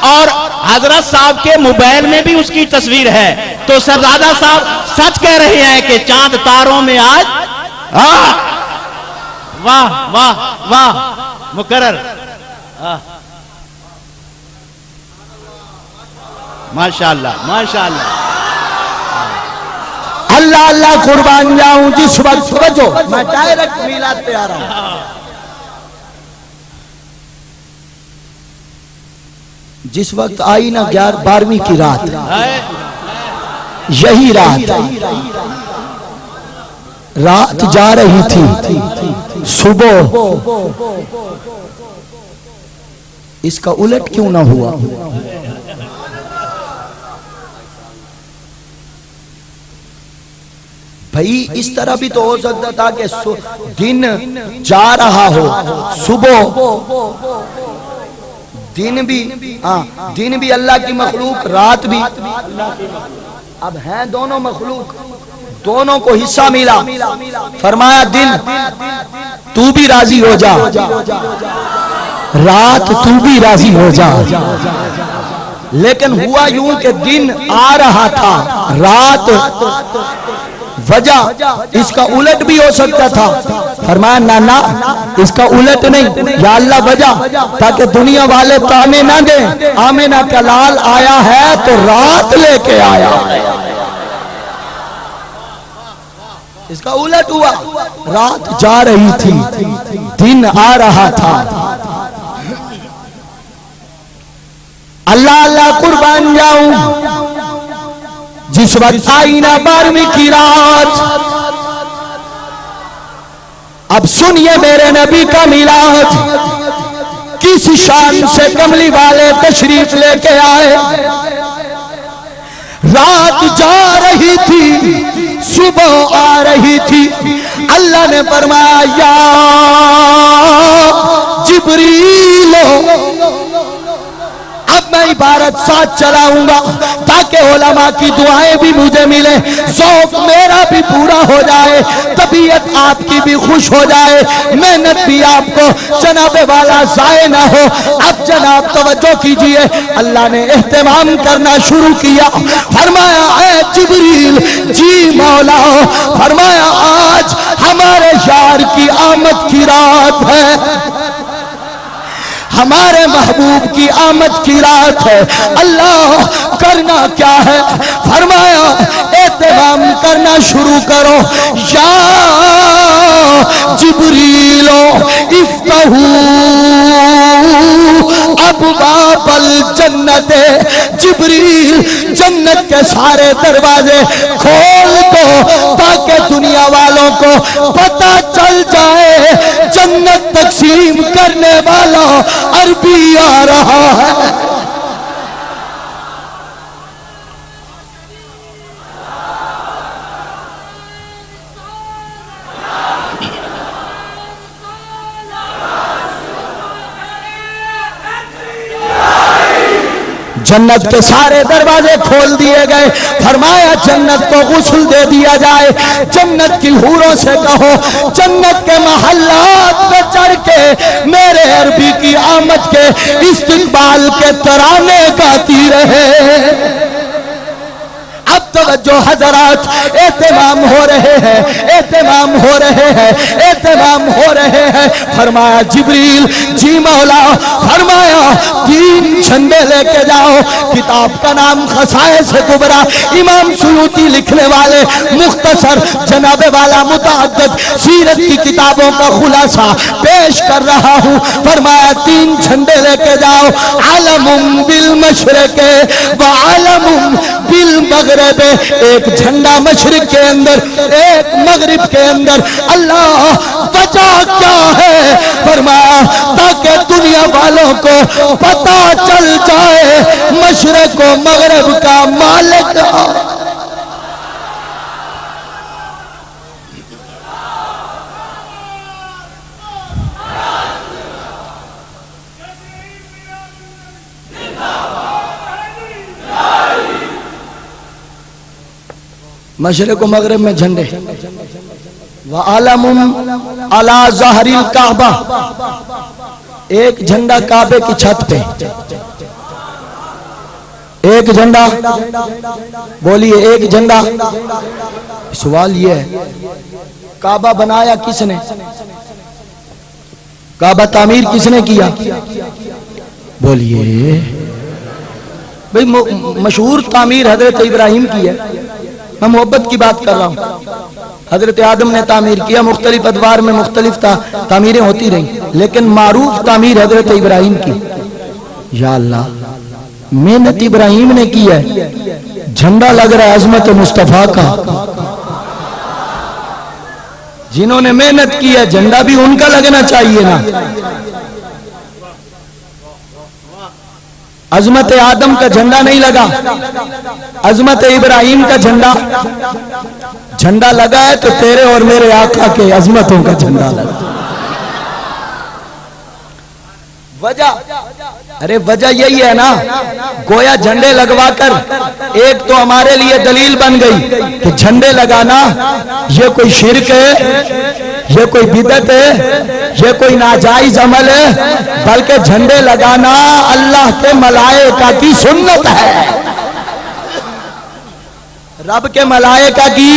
اور حضرت صاحب کے موبائل میں بھی اس کی تصویر ہے. تو صاحبزادہ صاحب سچ کہہ رہے ہیں کہ چاند تاروں میں آج واہ واہ واہ مقرر. ماشاءاللہ ماشاءاللہ. اللہ اللہ قربان جاؤں. جس وقت سمجھو میں ڈائریکٹ میلاد پہ آ رہا ہوں. جس وقت آئی نا 12ویں کی رات، یہی رات جا رہی تھی. صبح اس کا الٹ کیوں نہ ہوا؟ بھائی اس طرح بھی تو ہو سکتا تھا کہ دن جا رہا ہو، صبح دن بھی اللہ کی مخلوق، رات بھی. اب ہیں دونوں مخلوق، دونوں کو حصہ ملا. فرمایا دن تو بھی راضی ہو جا، رات تو بھی راضی ہو جا. لیکن ہوا یوں کہ دن آ رہا تھا، رات وجہ اس کا الٹ بھی ہو سکتا تھا. فرمایا نہ اس کا الٹ نہیں، یا اللہ وجہ تاکہ دنیا والے تانے نہ دیں. آمینہ کا لال آیا ہے تو رات لے کے آیا. اس کا الٹ ہوا، رات جا رہی تھی، دن آ رہا تھا. اللہ اللہ قربان جاؤں، جس وقت آئی نا 12ویں کی رات. اب سنیے میرے نبی کا میلاد کس شان سے کملی والے تشریف لے کے آئے. رات جا رہی تھی، صبح آ رہی تھی. اللہ نے فرمایا یا جبریل، اب میں عبارت ساتھ چلاؤں گا تاکہ علماء کی دعائیں بھی مجھے ملیں، ذوق میرا بھی پورا ہو جائے، طبیعت آپ کی بھی خوش ہو جائے، محنت بھی آپ کو جناب والا ضائع نہ ہو. اب جناب توجہ کیجئے، اللہ نے اہتمام کرنا شروع کیا. فرمایا اے جبریل، جی مولا. فرمایا آج ہمارے یار کی آمد کی رات ہے، ہمارے محبوب کی آمد کی رات ہے. اللہ کرنا کیا ہے؟ فرمایا اہتمام کرنا شروع کرو. یا جبریل افتحوا ابواب الجنت، جبریل جنت کے سارے دروازے کھول دو تاکہ دنیا والوں کو پتہ چل جائے جنت تقسیم کرنے والا عربی آ رہا ہے. جنت کے سارے دروازے کھول دیے گئے. فرمایا جنت کو غسل دے دیا جائے. جنت کی حوروں سے کہو جنت کے محلات پہ چڑھ کے میرے عربی کی آمد کے استقبال کے ترانے گاتی رہے. اب توجہ حضرات، اہتمام ہو رہے ہیں، اہتمام ہو رہے ہیں، اہتمام ہو رہے ہیں. فرمایا جبریل جی مولا. فرمایا 3 جھنڈے لے کے جاؤ. کتاب کا نام خصائص کبریٰ، امام سیوطی لکھنے والے مختصر جناب والا متعدد سیرت کی کتابوں کا خلاصہ پیش کر رہا ہوں. فرمایا 3 جھنڈے لے کے جاؤ. علم بالمشرق وعلم بالمغرب، ایک جھنڈا مشرق کے اندر، ایک مغرب کے اندر. اللہ وجہ کیا ہے؟ فرمایا تاکہ دنیا والوں کو پتہ چل جائے مشرق و مغرب کا مالک. مشرق و مغرب میں جھنڈے. وَعَلَمٌ عَلَى ظَهْرِ الْكَعْبَةِ، ایک جھنڈا کعبے کی چھت پہ. ایک جھنڈا، بولیے ایک جھنڈا. سوال یہ ہے کعبہ بنایا کس نے؟ کعبہ تعمیر کس نے کیا؟ بولیے بھئی مشہور تعمیر حضرت ابراہیم کی ہے. میں محبت کی بات کر رہا ہوں. حضرت آدم نے تعمیر کیا، مختلف ادوار میں مختلف تعمیریں ہوتی رہیں، لیکن معروف تعمیر حضرت ابراہیم کی. یا اللہ، محنت ابراہیم نے کی ہے. جھنڈا لگ رہا ہے عظمت مصطفیٰ کا. جنہوں نے محنت کی ہے جھنڈا بھی ان کا لگنا چاہیے نا. عظمت آدم کا جھنڈا نہیں لگا، عظمت ابراہیم کا جھنڈا لگا ہے تو تیرے اور میرے آقا کے عظمتوں کا جھنڈا لگا. وجہ، ارے وجہ یہی ہے نا، گویا جھنڈے لگوا کر ایک تو ہمارے لیے دلیل بن گئی کہ جھنڈے لگانا یہ کوئی شرک ہے، یہ کوئی بدعت ہے، یہ کوئی ناجائز عمل ہے، بلکہ جھنڈے لگانا اللہ کے ملائکہ کی سنت ہے. رب کے ملائکہ کی.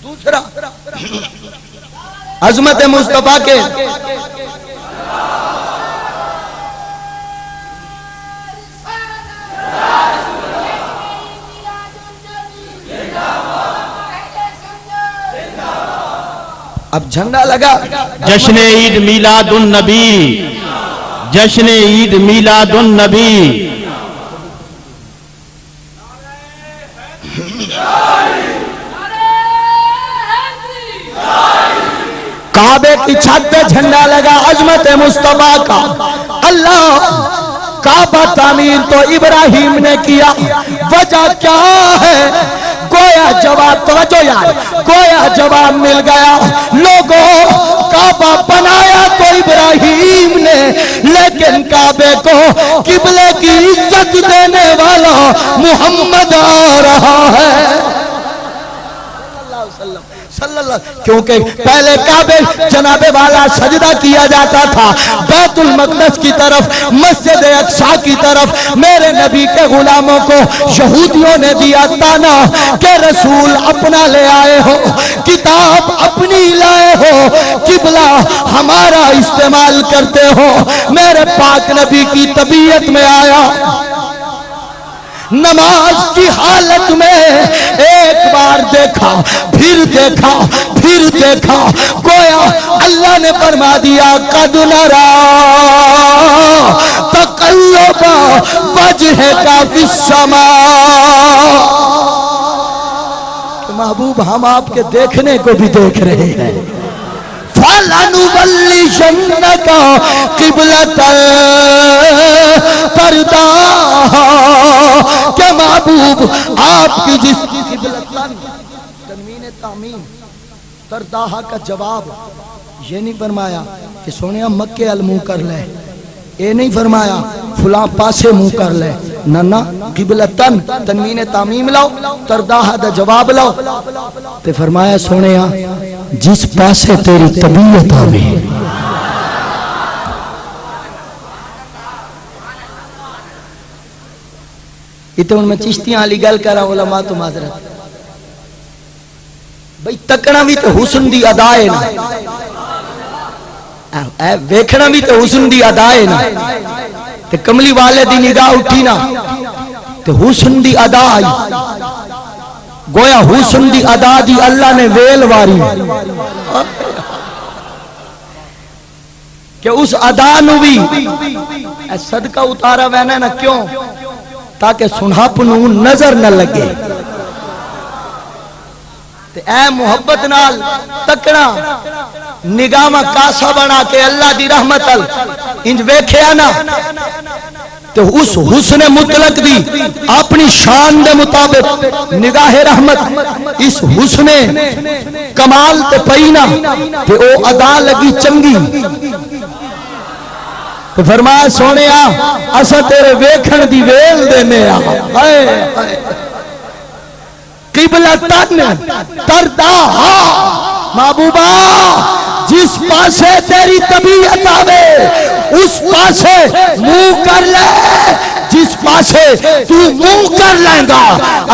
دوسرا عظمت مصطفیٰ کے اب جھنڈا لگا جشن عید میلاد النبی، جشن عید میلاد النبی۔ کعبے کی چھت پہ جھنڈا لگا عظمت مصطفیٰ کا۔ اللہ کعبہ تعمیر تو ابراہیم نے کیا، وجہ کیا ہے؟ گویا جواب، توجہ یار، گویا جواب مل گیا۔ لوگوں کعبہ بنایا تو ابراہیم نے، لیکن کعبے کو قبلے کی عزت دینے والا محمد آ رہا ہے صلی اللہ، کیونکہ پہلے کعبے جناب والا سجدہ کیا جاتا تھا بیت المقدس کی طرف، مسجد اقصی کی طرف۔ میرے نبی کے غلاموں کو یہودیوں نے دیا تانا کہ رسول اپنا لے آئے ہو، کتاب اپنی لائے ہو، قبلہ ہمارا استعمال کرتے ہو۔ میرے پاک نبی کی طبیعت میں آیا، نماز کی حالت میں ایک بار دیکھا، پھر دیکھا، پھر دیکھا، گویا اللہ نے فرما دیا قد نرا تقلب وجہک فی السماء، محبوب ہم آپ کے دیکھنے کو بھی دیکھ رہے ہیں۔ فَلَنُوَلِّيَنَّكَ قِبْلَةً تَرْضَاهَا، کہ محبوب آپ کی جس قبلتاً تنوین تعمیم ترداہا کا جواب یہ نہیں فرمایا کہ سونیا مکے المو کر لے، یہ نہیں فرمایا فلاں پاسے منہ کر لے، نہ قبلتاً تنوین تعمیم لاؤ، ترداہا دا جواب لاؤ، تے فرمایا سونیا جس پاسے تیری طبیعت آوے۔ اتنے ان میں چشتیاں علی گل کر رہا علماء تو معذرت بھئی، تکنا بھی تو حسن دی ادائے نا، ویکھنا بھی تو حسن دی ادائے نا، تے کملی والے دی نگاہ اٹھی نا تے حسن دی ادا آئی، گویا حسن دی ادا دی اللہ نے ویل واری کہ اس ادا نو بھی صدقہ اتارا وینا نا، کیوں؟ تاکہ سنہاپ نو نظر نہ لگے۔ تے اے محبت نال تکنا نگاہ میں کاسا بنا کے اللہ دی رحمت انج ویکھیا نا تو اس حسن مطلق دی اپنی شان دے مطابق نگاہ رحمت اس حسن کمال تے پینا تے او ادا لگی چنگی، تو فرمایا سونیا اسا تیرے ویکھن دی ویل دینے آ، قبلتاً ترداہا، محبوبہ جس پاسے تیری طبیعت آوے اس پاسے منہ کر لے، جس پاسے تو منہ کر لیں گا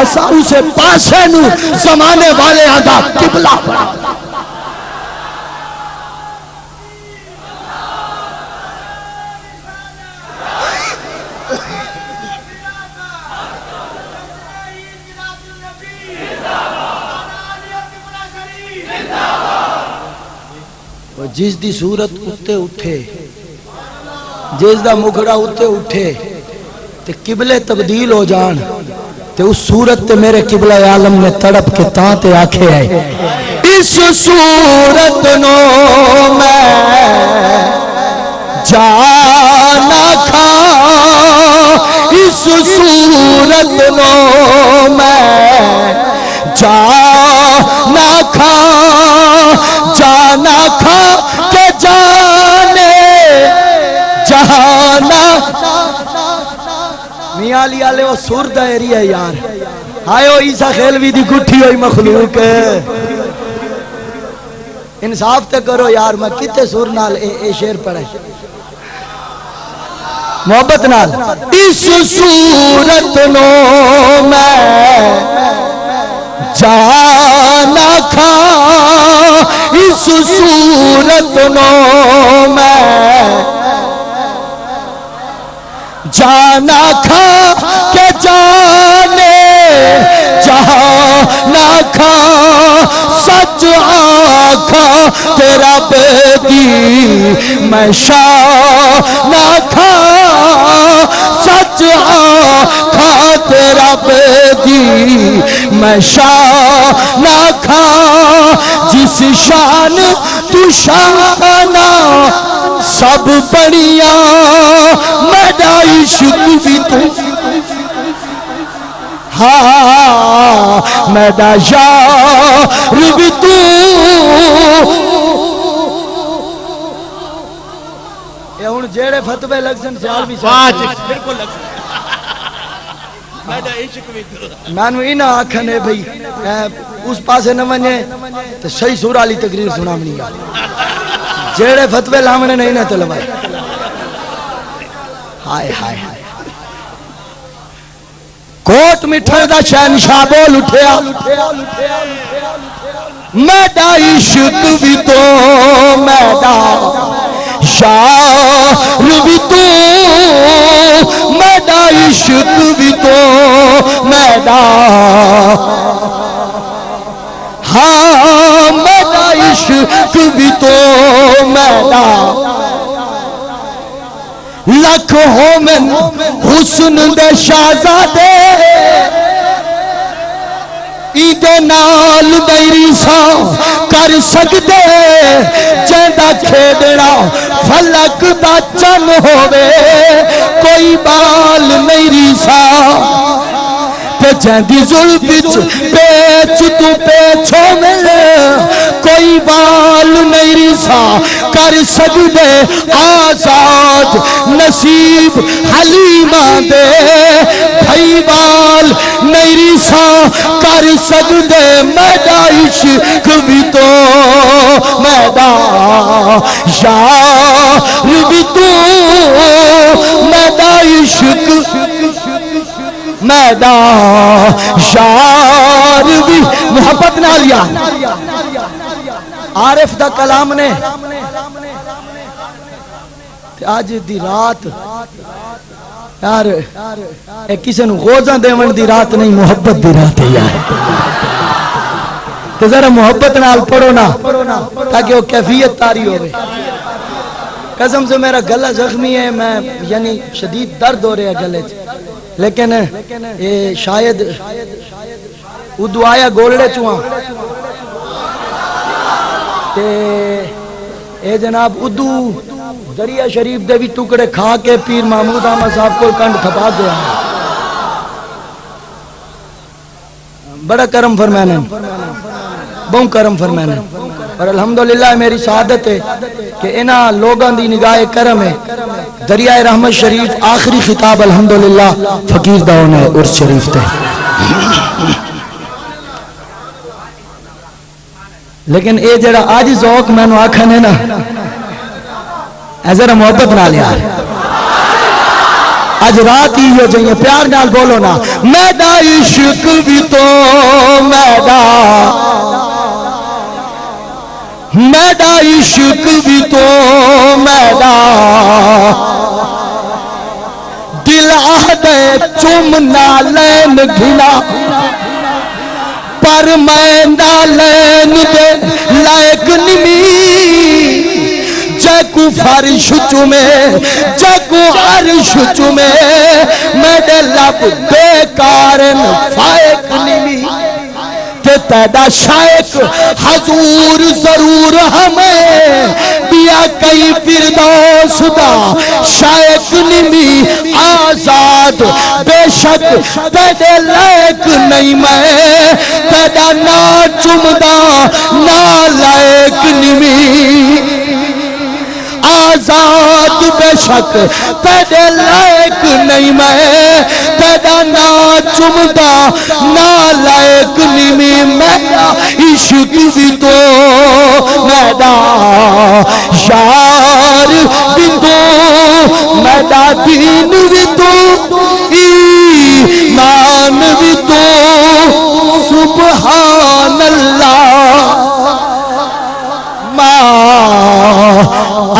اسا اسے پاسے نو زمانے والے آدھا قبلہ پڑا۔ جس دی صورت اتے اٹھے، جس دا مکھڑا اتے اٹھے تے قبلے تبدیل ہو جان، تے اس صورت تے میرے قبلہ عالم نے تڑپ کے تاں تے آکھے ہے اس صورت نو میں جانا کھا، اس صورت نو میں جانا کھا، جانا کھا کہ جانے جہانا۔ میاں علی آلے وہ سور دائری ہے یار، آئیو عیسیٰ خیلوی دی گٹھی ہوئی مخلوق ہے، انصاف تے کرو یار، میں کتے سور نال اے شیر پڑھے محبت نال۔ اس صورت نو میں جانا کھا، اس صورت نو میں جانا کھا کہ جانے جہانا کھا، سچ آکھا رب دی میں شان کھا سچ آکھات رب دی میں شان کھا جس شان تو شانہ سب بڑیاں میرا عشق بھی تو ہاں میرا یار بھی تو یہ ہن جیڑے فتوے لگ سن سیال بھی بالکل لگ میرا عشق بھی تو میں نو انہاں آکھنے بھئی اس پاسے نہ ونجے تے صحیح سورہ والی تقریر سناونی ہے جیڑے فتوے لامنے نہیں نہ تلوائے ہائے ہائے کوٹ مٹھے دا شہنشاہ بول اٹھیا میرا عشق بھی تو میرا یار بھی تو میرا عشق بھی تو میرا ہاں میرا عشق بھی تو میرا لکھ ہو من حسن دے شہزادے ایدے نال میری سا کر سکدے جیندہ کھیڑا فلک دا چن ہووے کوئی بال میری سا تے جیندی ظلم پیچ تو پیچھو ملے کوئی بال میری سا کر سکدے آزاد نصیب حلیمہ دے بھائی بال میری سا کر سکدے میرا عشق بھی تو میرا یار بھی تو میرا عشق میرا یار بھی محبت نہ لیا عارف دا کلام نے آج دی رات یار ایک کسی نو غوزاں دیون دی رات نہیں محبت دی رات ہے یار تو ذرا محبت نال پڑھو نا تاکہ وہ کیفیت تاری ہوئے قسم سے میرا گلہ زخمی ہے میں یعنی شدید درد ہو رہا ہے گلے لیکن یہ شاید ادو آیا گولڑے چوہاں تے اے جناب ادو دریا شریف دے بھی ٹکڑے کھا کے پیر محمود احمد صاحب کو کنڈ تھپا دیا بڑا کرم فرمانے بہت کرم فرمانے اور الحمدللہ میری سعادت ہے کہ انہاں لوگاں دی نگاہ کرم ہے دریائے رحمت شریف آخری خطاب الحمدللہ فقیر داؤن ہے عرس شریف تے لیکن اے جڑا آج ذوق میں نو آکھنے نا اے ذرا محبت نہ لیا آج رات ہی ہو جائیں پیار نال بولو نا میرا عشق بھی تو میرا عشق بھی تو میرا دل آدھے چم نالین گھنا پر میں نالین دے لائق نمی جاکو فرش چومے جاکو عرش چومے میرے لب بیکارن فائق نمی کہ تیدا شائق حضور ضرور ہمیں بیا کئی فردوس دا شائق نمی آزاد بے شک تیدے لائق نہیں میں تیدا نا چمدہ نا لائق نمی آزاد بے شک تیرے لائق نہیں میں تیرا نا چمدہ نا لائق نہیں میرا عشق بھی تو میرا یار بھی تو میرا دین بھی تو ایمان بھی تو سبحان اللہ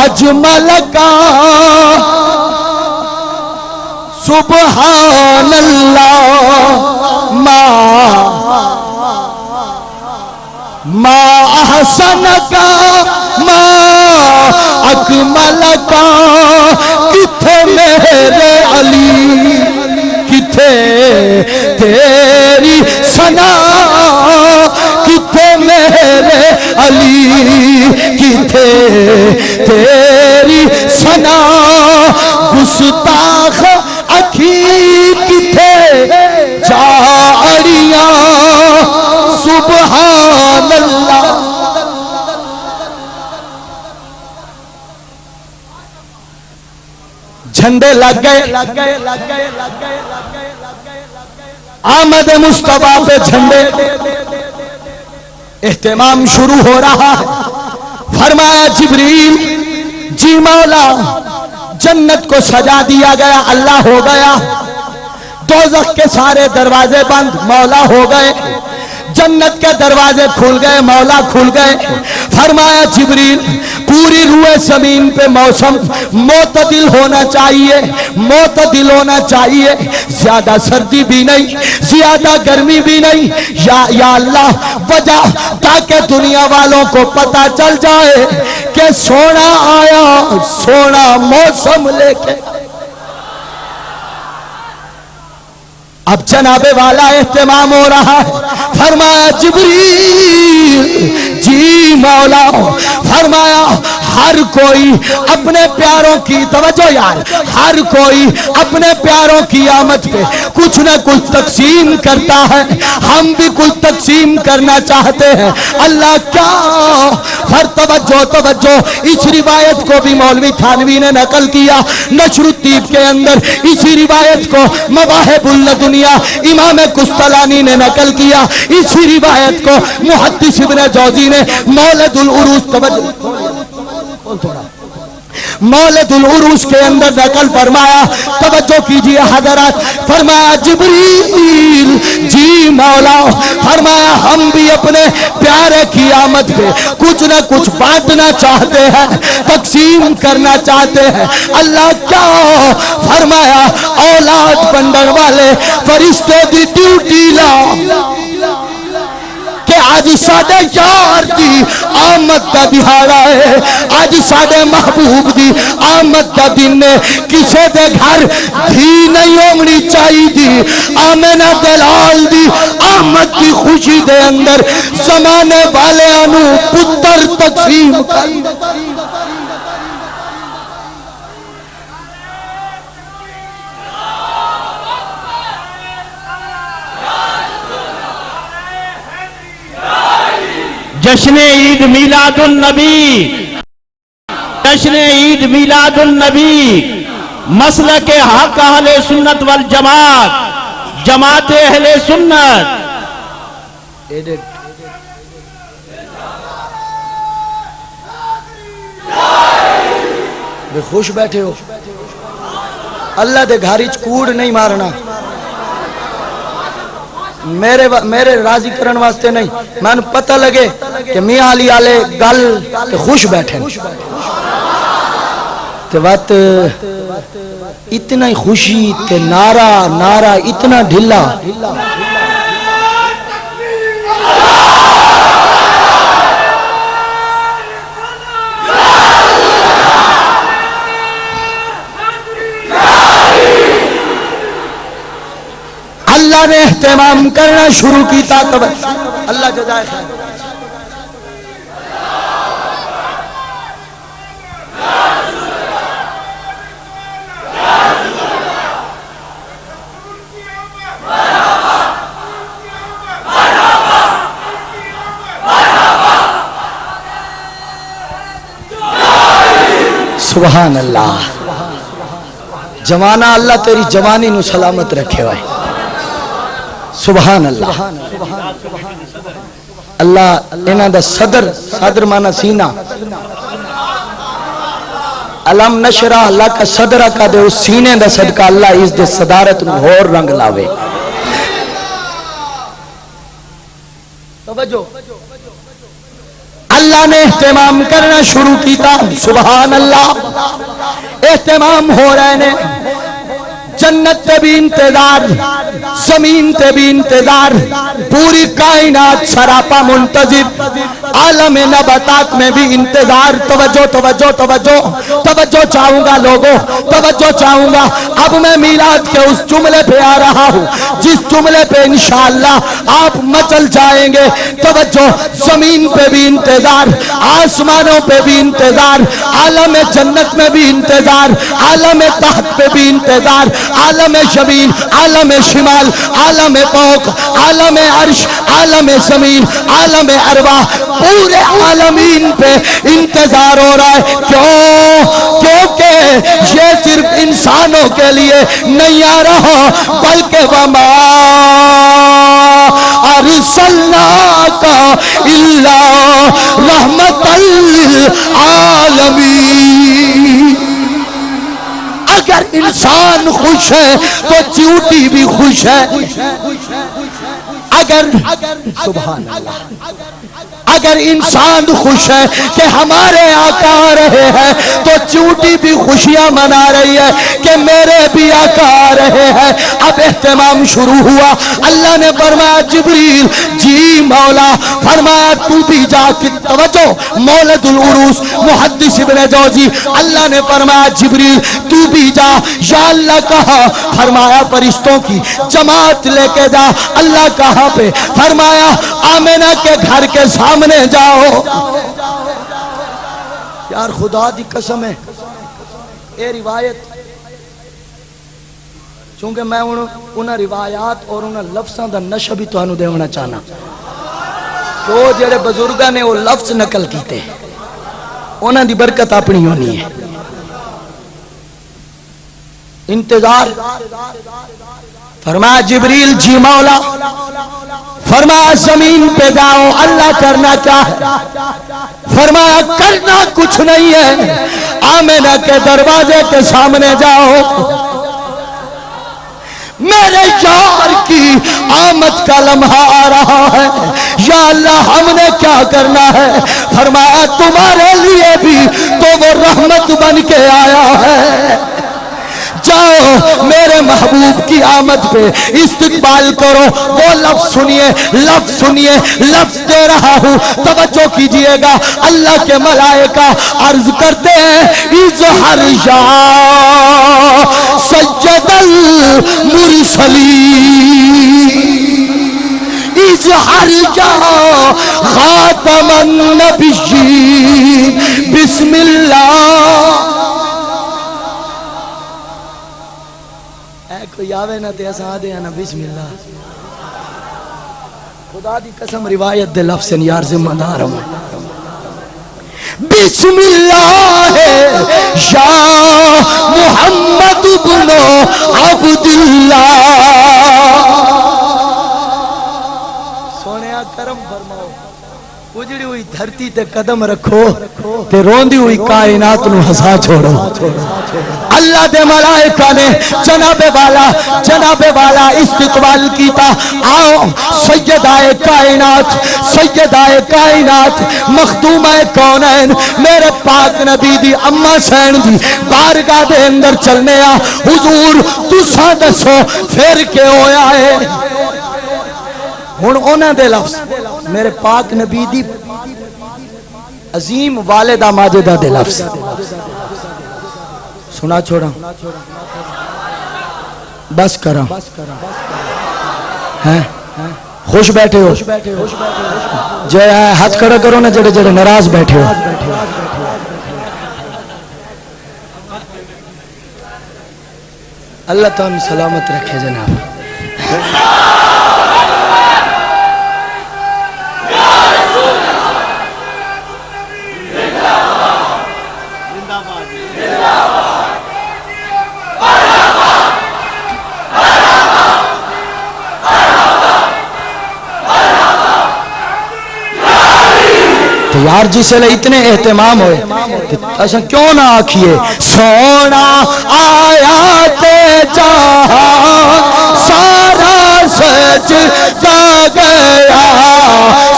اجمل کا سبحان اللہ ما احسن کا ملکا کتھے میرے علی کتھے تیری ثنا کتھے میرے علی کتھے تیری ثنا گستاخ اکھی کتھے جاڑیاں سبحان اللہ جھنڈے لگ گئے آمد مصطفیٰ پہ جھنڈے اہتمام شروع ہو رہا ہے فرمایا جبریل جی مولا جنت کو سجا دیا گیا اللہ ہو گیا دوزخ کے سارے دروازے بند مولا ہو گئے جنت کے دروازے کھل گئے مولا کھل گئے فرمایا جبریل پوری روئے زمین پہ موسم معتدل ہونا چاہیے معتدل ہونا چاہیے زیادہ سردی بھی نہیں زیادہ گرمی بھی نہیں یا اللہ وجہ تاکہ دنیا والوں کو پتا چل جائے کہ سونا آیا سونا موسم لے کے اب جناب والا اہتمام ہو رہا ہے فرمایا جبریل جی مولا فرمایا ہر کوئی اپنے پیاروں کی توجہ یار ہر کوئی اپنے پیاروں کی آمد پہ کچھ نہ کچھ تقسیم کرتا ہے ہم بھی کچھ تقسیم کرنا چاہتے ہیں اللہ کیا توجہ اس روایت کو بھی مولوی تھانوی نے نقل کیا نشر الطیب کے اندر اسی روایت کو مواہب الدنیا امام قسطلانی نے نقل کیا اسی روایت کو محدث ابن جوزی نے مولد العروس مولد العروس کے اندر نقل فرمایا توجہ کیجئے حضرات فرمایا جبریل جی مولا فرمایا ہم بھی اپنے پیارے کی آمد پہ کچھ نہ کچھ بانٹنا چاہتے ہیں تقسیم کرنا چاہتے ہیں اللہ کیا فرمایا اولاد بنڈن والے فرشتے دی ڈیوٹی لا کہ آج ساڑھے یار دی آمد دا دہاڑا ہے آج ساڑھے محبوب دی آمد دا دن نے کسے دے گھر دھی نہیں ہومنی چاہی دی آمینہ دلال دی آمد دی خوشی دے اندر زمانے والے انو پتر تقسیم کر جشن عید میلاد النبی جشن عید میلاد النبی مسلک حق اہل سنت والجماعت جماعت اہل سنت بے خوش بیٹھے ہو اللہ دے گھاری کوڑ نہیں مارنا میرے راضی کرن واسطے نہیں میں نے پتہ لگے کہ میاں علی آلے گل تے خوش بیٹھے تے وقت اتنا ہی خوشی تے نعرہ اتنا ڈھلا اللہ نے اہتمام کرنا شروع کی طاقت اللہ جزائے خیر سبحان اللہ جوانہ اللہ تیری جوانی نو سلامت رکھے ہوئے سبحان اللہ اللہ انہاں دا صدر مانا سینہ علم نشرہ اللہ کا صدرہ کا دے اس سینے دا صدقہ اللہ اس دے صدارت نو اور رنگ لاوے توجہ اللہ نے اہتمام کرنا شروع کیتا سبحان اللہ اہتمام ہو رہے نے جنت تے بھی انتظار زمین تے بھی انتظار پوری کائنات سراپا منتظر عالم نباتات میں بھی انتظار. توجہ توجہ توجہ توجہ چاہوں گا لوگوں, توجہ چاہوں گا. اب میں میلاد کے اس جملے پہ آ رہا ہوں جس جملے پہ انشاءاللہ آپ مچل جائیں گے. توجہ, زمین پہ بھی انتظار, آسمانوں پہ بھی انتظار, عالم جنت میں بھی انتظار, عالم تحت پہ بھی انتظار, عالم زمین, عالم شمال, عالم فوق, عالم عرش, عالم زمین, عالم ارواح, پورے عالمین پہ انتظار ہو رہا ہے. کیوں؟ کیونکہ یہ صرف انسانوں کے لیے نہیں آ رہا بلکہ وما ارسلناک الا رحمت للعالمین. اگر انسان خوش ہے تو چیوٹی بھی خوش ہے. اگر سبحان اللہ, اگر انسان خوش ہے کہ ہمارے آقا آ رہے ہیں تو چیوٹی بھی خوشیاں منا رہی ہے کہ میرے بھی آقا آ رہے ہیں. اب اہتمام شروع ہوا. اللہ نے فرمایا جبریل جی مولا, فرمایا تو بھی جا کے. توجہ, مولد العروس محدث ابن جوزی, اللہ نے فرمایا جبریل تو بھی جا. یا اللہ کہا, فرمایا فرشتوں کی جماعت لے کے جا. اللہ کہاں پہ؟ فرمایا آمنہ کے گھر کے سامنے جاؤ. یار خدا دی قسم ہے اے روایت, چونکہ میں انہاں روایات اور انہاں لفظاں دا نشہ بھی تانوں دیونا چاہنا. تو جڑے بزرگاں نے وہ لفظ نقل کیتے انہاں دی برکت اپنی ہونی ہے. انتظار. فرمایا جبریل جی مولا, فرمایا زمین پہ جاؤ. اللہ کرنا کیا ہے؟ فرمایا کرنا کچھ نہیں ہے, آمنہ کے دروازے کے سامنے جاؤ. میرے یار کی آمد کا لمحہ آ رہا ہے. یا اللہ ہم نے کیا کرنا ہے؟ فرمایا تمہارے لیے بھی تو وہ رحمت بن کے آیا ہے. جاؤ میرے محبوب کی آمد پہ استقبال کرو. وہ لفظ سنیے, لفظ سنیے, لفظ دے رہا ہوں, توجہ کیجئے گا. اللہ کے ملائکہ عرض کرتے ہیں اظہر یا سید المرسلین, اظہر یا خاتم النبیین, بسم اللہ. کوئی آوے نہ تے اساں دے نا بسم اللہ. خدا دی قسم روایت دے لفظ یار ذمہ دار ہوں. بسم اللہ یا محمد بن عبداللہ. سونیا کرم فرماؤ, اجڑی ہوئی دھرتی تے قدم رکھو تے روندی ہوئی کائنات نو ہسا چھوڑو. اللہ دے ملائکہ نے جناب والا استقبال کیتا. آؤ سیدہ کائنات مخدومہ کونین میرے پاک نبی دی اماں سین دی بارگاہ دے اندر چلنے آ. حضور تساں دسو پھر کے ہویا ہے؟ ہن انہاں دے لفظ میرے پاک نبی دی عظیم والدہ ماجدہ دے لفظ سنا چھوڑا, بس کرا. خوش بیٹھے ہو جے ہاتھ کھڑا کرو نا جڑے جڑے ناراض بیٹھے ہو. اللہ تعالیٰ سلامت رکھے جناب. یار جسے لئے اتنے اہتمام ہوئے ایسا کیوں نہ آکھئے سونا آیا تے جہاں سارا سجدہ گیا,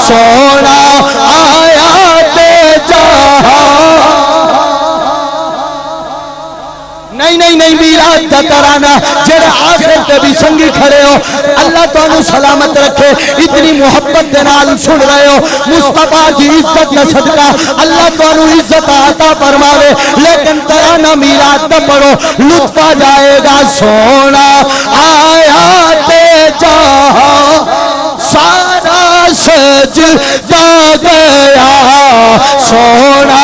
سونا آیا تے جہاں. نہیں میرا میلاد دا کرانا جڑے آخر تے بھی سنگی کھڑے ہو اللہ تانوں سلامت رکھے اتنی محبت دے نال سن رہے ہو مصطفیٰ دی عزت دا صدقہ اللہ تانوں عزت عطا فرماوے لیکن ترانہ میلاد دا پڑھو لطف آ جائے گا سونا آیا تے جہاں سارا سجدہ گیا سونا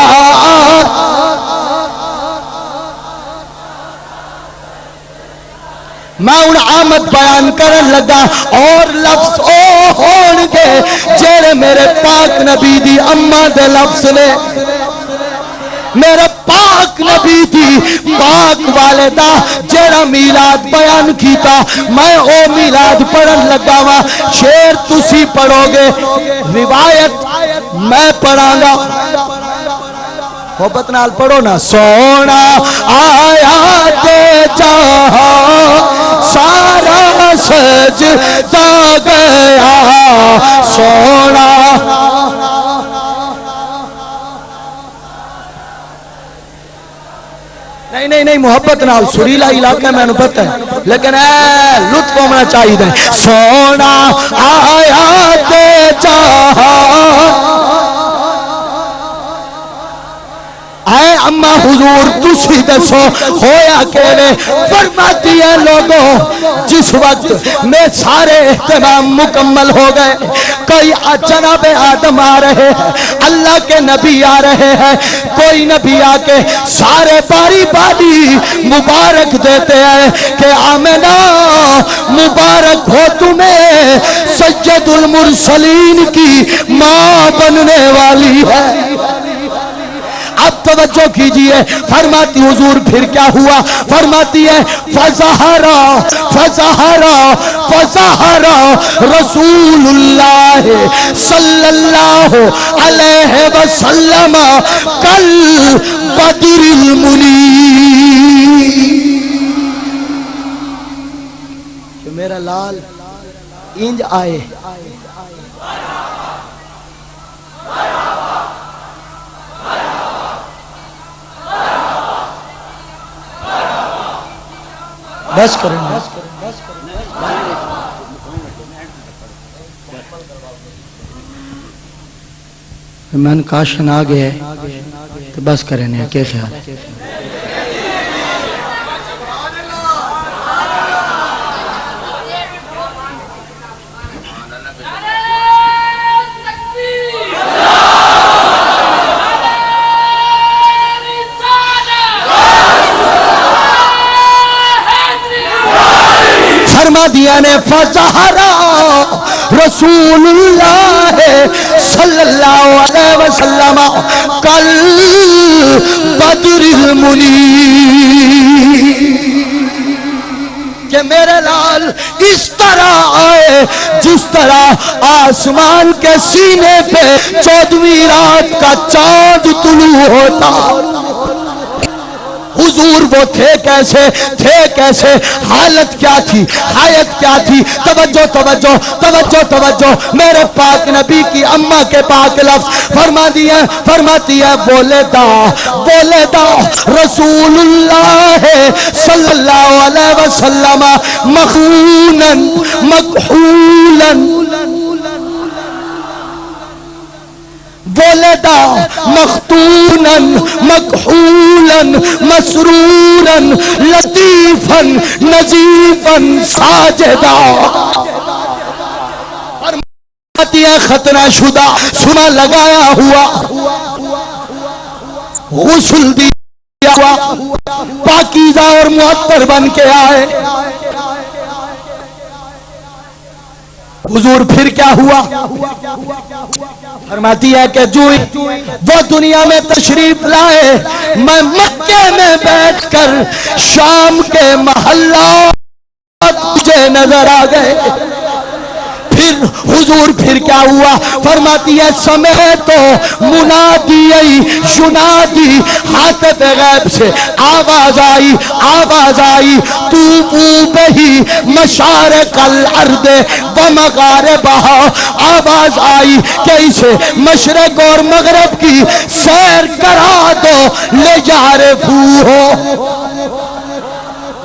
میں ان آمد بیان کرن لگا اور لفظ او ہون گے جڑے میرے پاک نبی دی اماں دے لفظ نے میرے پاک نبی دی پاک والدہ جڑا میلاد بیان کیتا میں او میلاد پڑھن لگا وا شعر تسی پڑھو گے روایت میں پڑھاں گا محبت نال پڑھو نا سونا آیا تے جہاں سارا سجدہ گیا سونا نہیں محبت نال سریلا علاقہ میں پتہ ہے لیکن لطف ہونا چاہیے سونا آیا تے جہاں اے اما حضور تسی دسو ہویا کیڑے فرماتی ہے لوگوں جس وقت میں سارے اہتمام مکمل ہو گئے کوئی جناب آدم آ رہے ہیں اللہ کے نبی آ رہے ہیں کوئی نبی آ کے سارے باری باری مبارک دیتے ہیں کہ آمنہ مبارک ہو تمہیں سید المرسلین کی ماں بننے والی ہے اب توجہ کیجئے فرماتی حضور پھر کیا ہوا فرماتی ہے فظہرا رسول اللہ صلی اللہ علیہ وسلم کل بدر المنیر کہ میرا لال انج آئے بس کریں میں نے کاشن آ گئے تو بس کریں کیا خیال ہے دیا نے فظہرا رسول اللہ صلی اللہ علیہ وسلم کل بدر المنیر کہ میرے لال اس طرح آئے جس طرح آسمان کے سینے پہ 14ویں رات کا چاند طلوع ہوتا حضور وہ تھے کیسے حالت کیا تھی حیات کیا تھی توجہ میرے پاک نبی کی اماں کے پاک لفظ فرماتی ہے بولے دا رسول اللہ صلی اللہ علیہ وسلم مخونن مکحولن ولدا مختونا مکحولا مسرورا لطیفا نظیفا ساجدا ختنہ شدہ سنا لگایا ہوا غسل دیا ہوا پاکیزہ اور معطر بن کے آئے حضور پھر کیا ہوا فرماتی ہے کہ جو وہ دنیا میں تشریف لائے میں مکے میں بیٹھ کر شام کے محلات مجھے نظر آ گئے پھر حضور پھر کیا ہوا فرماتی ہے سمے تو منادی ینادی حاتف غیب سے آواز آئی تو بہی مشارق الارض و مغاربہا آواز آئی کہ اسے مشرق اور مغرب کی سیر کرا دو لے یعرفو ہو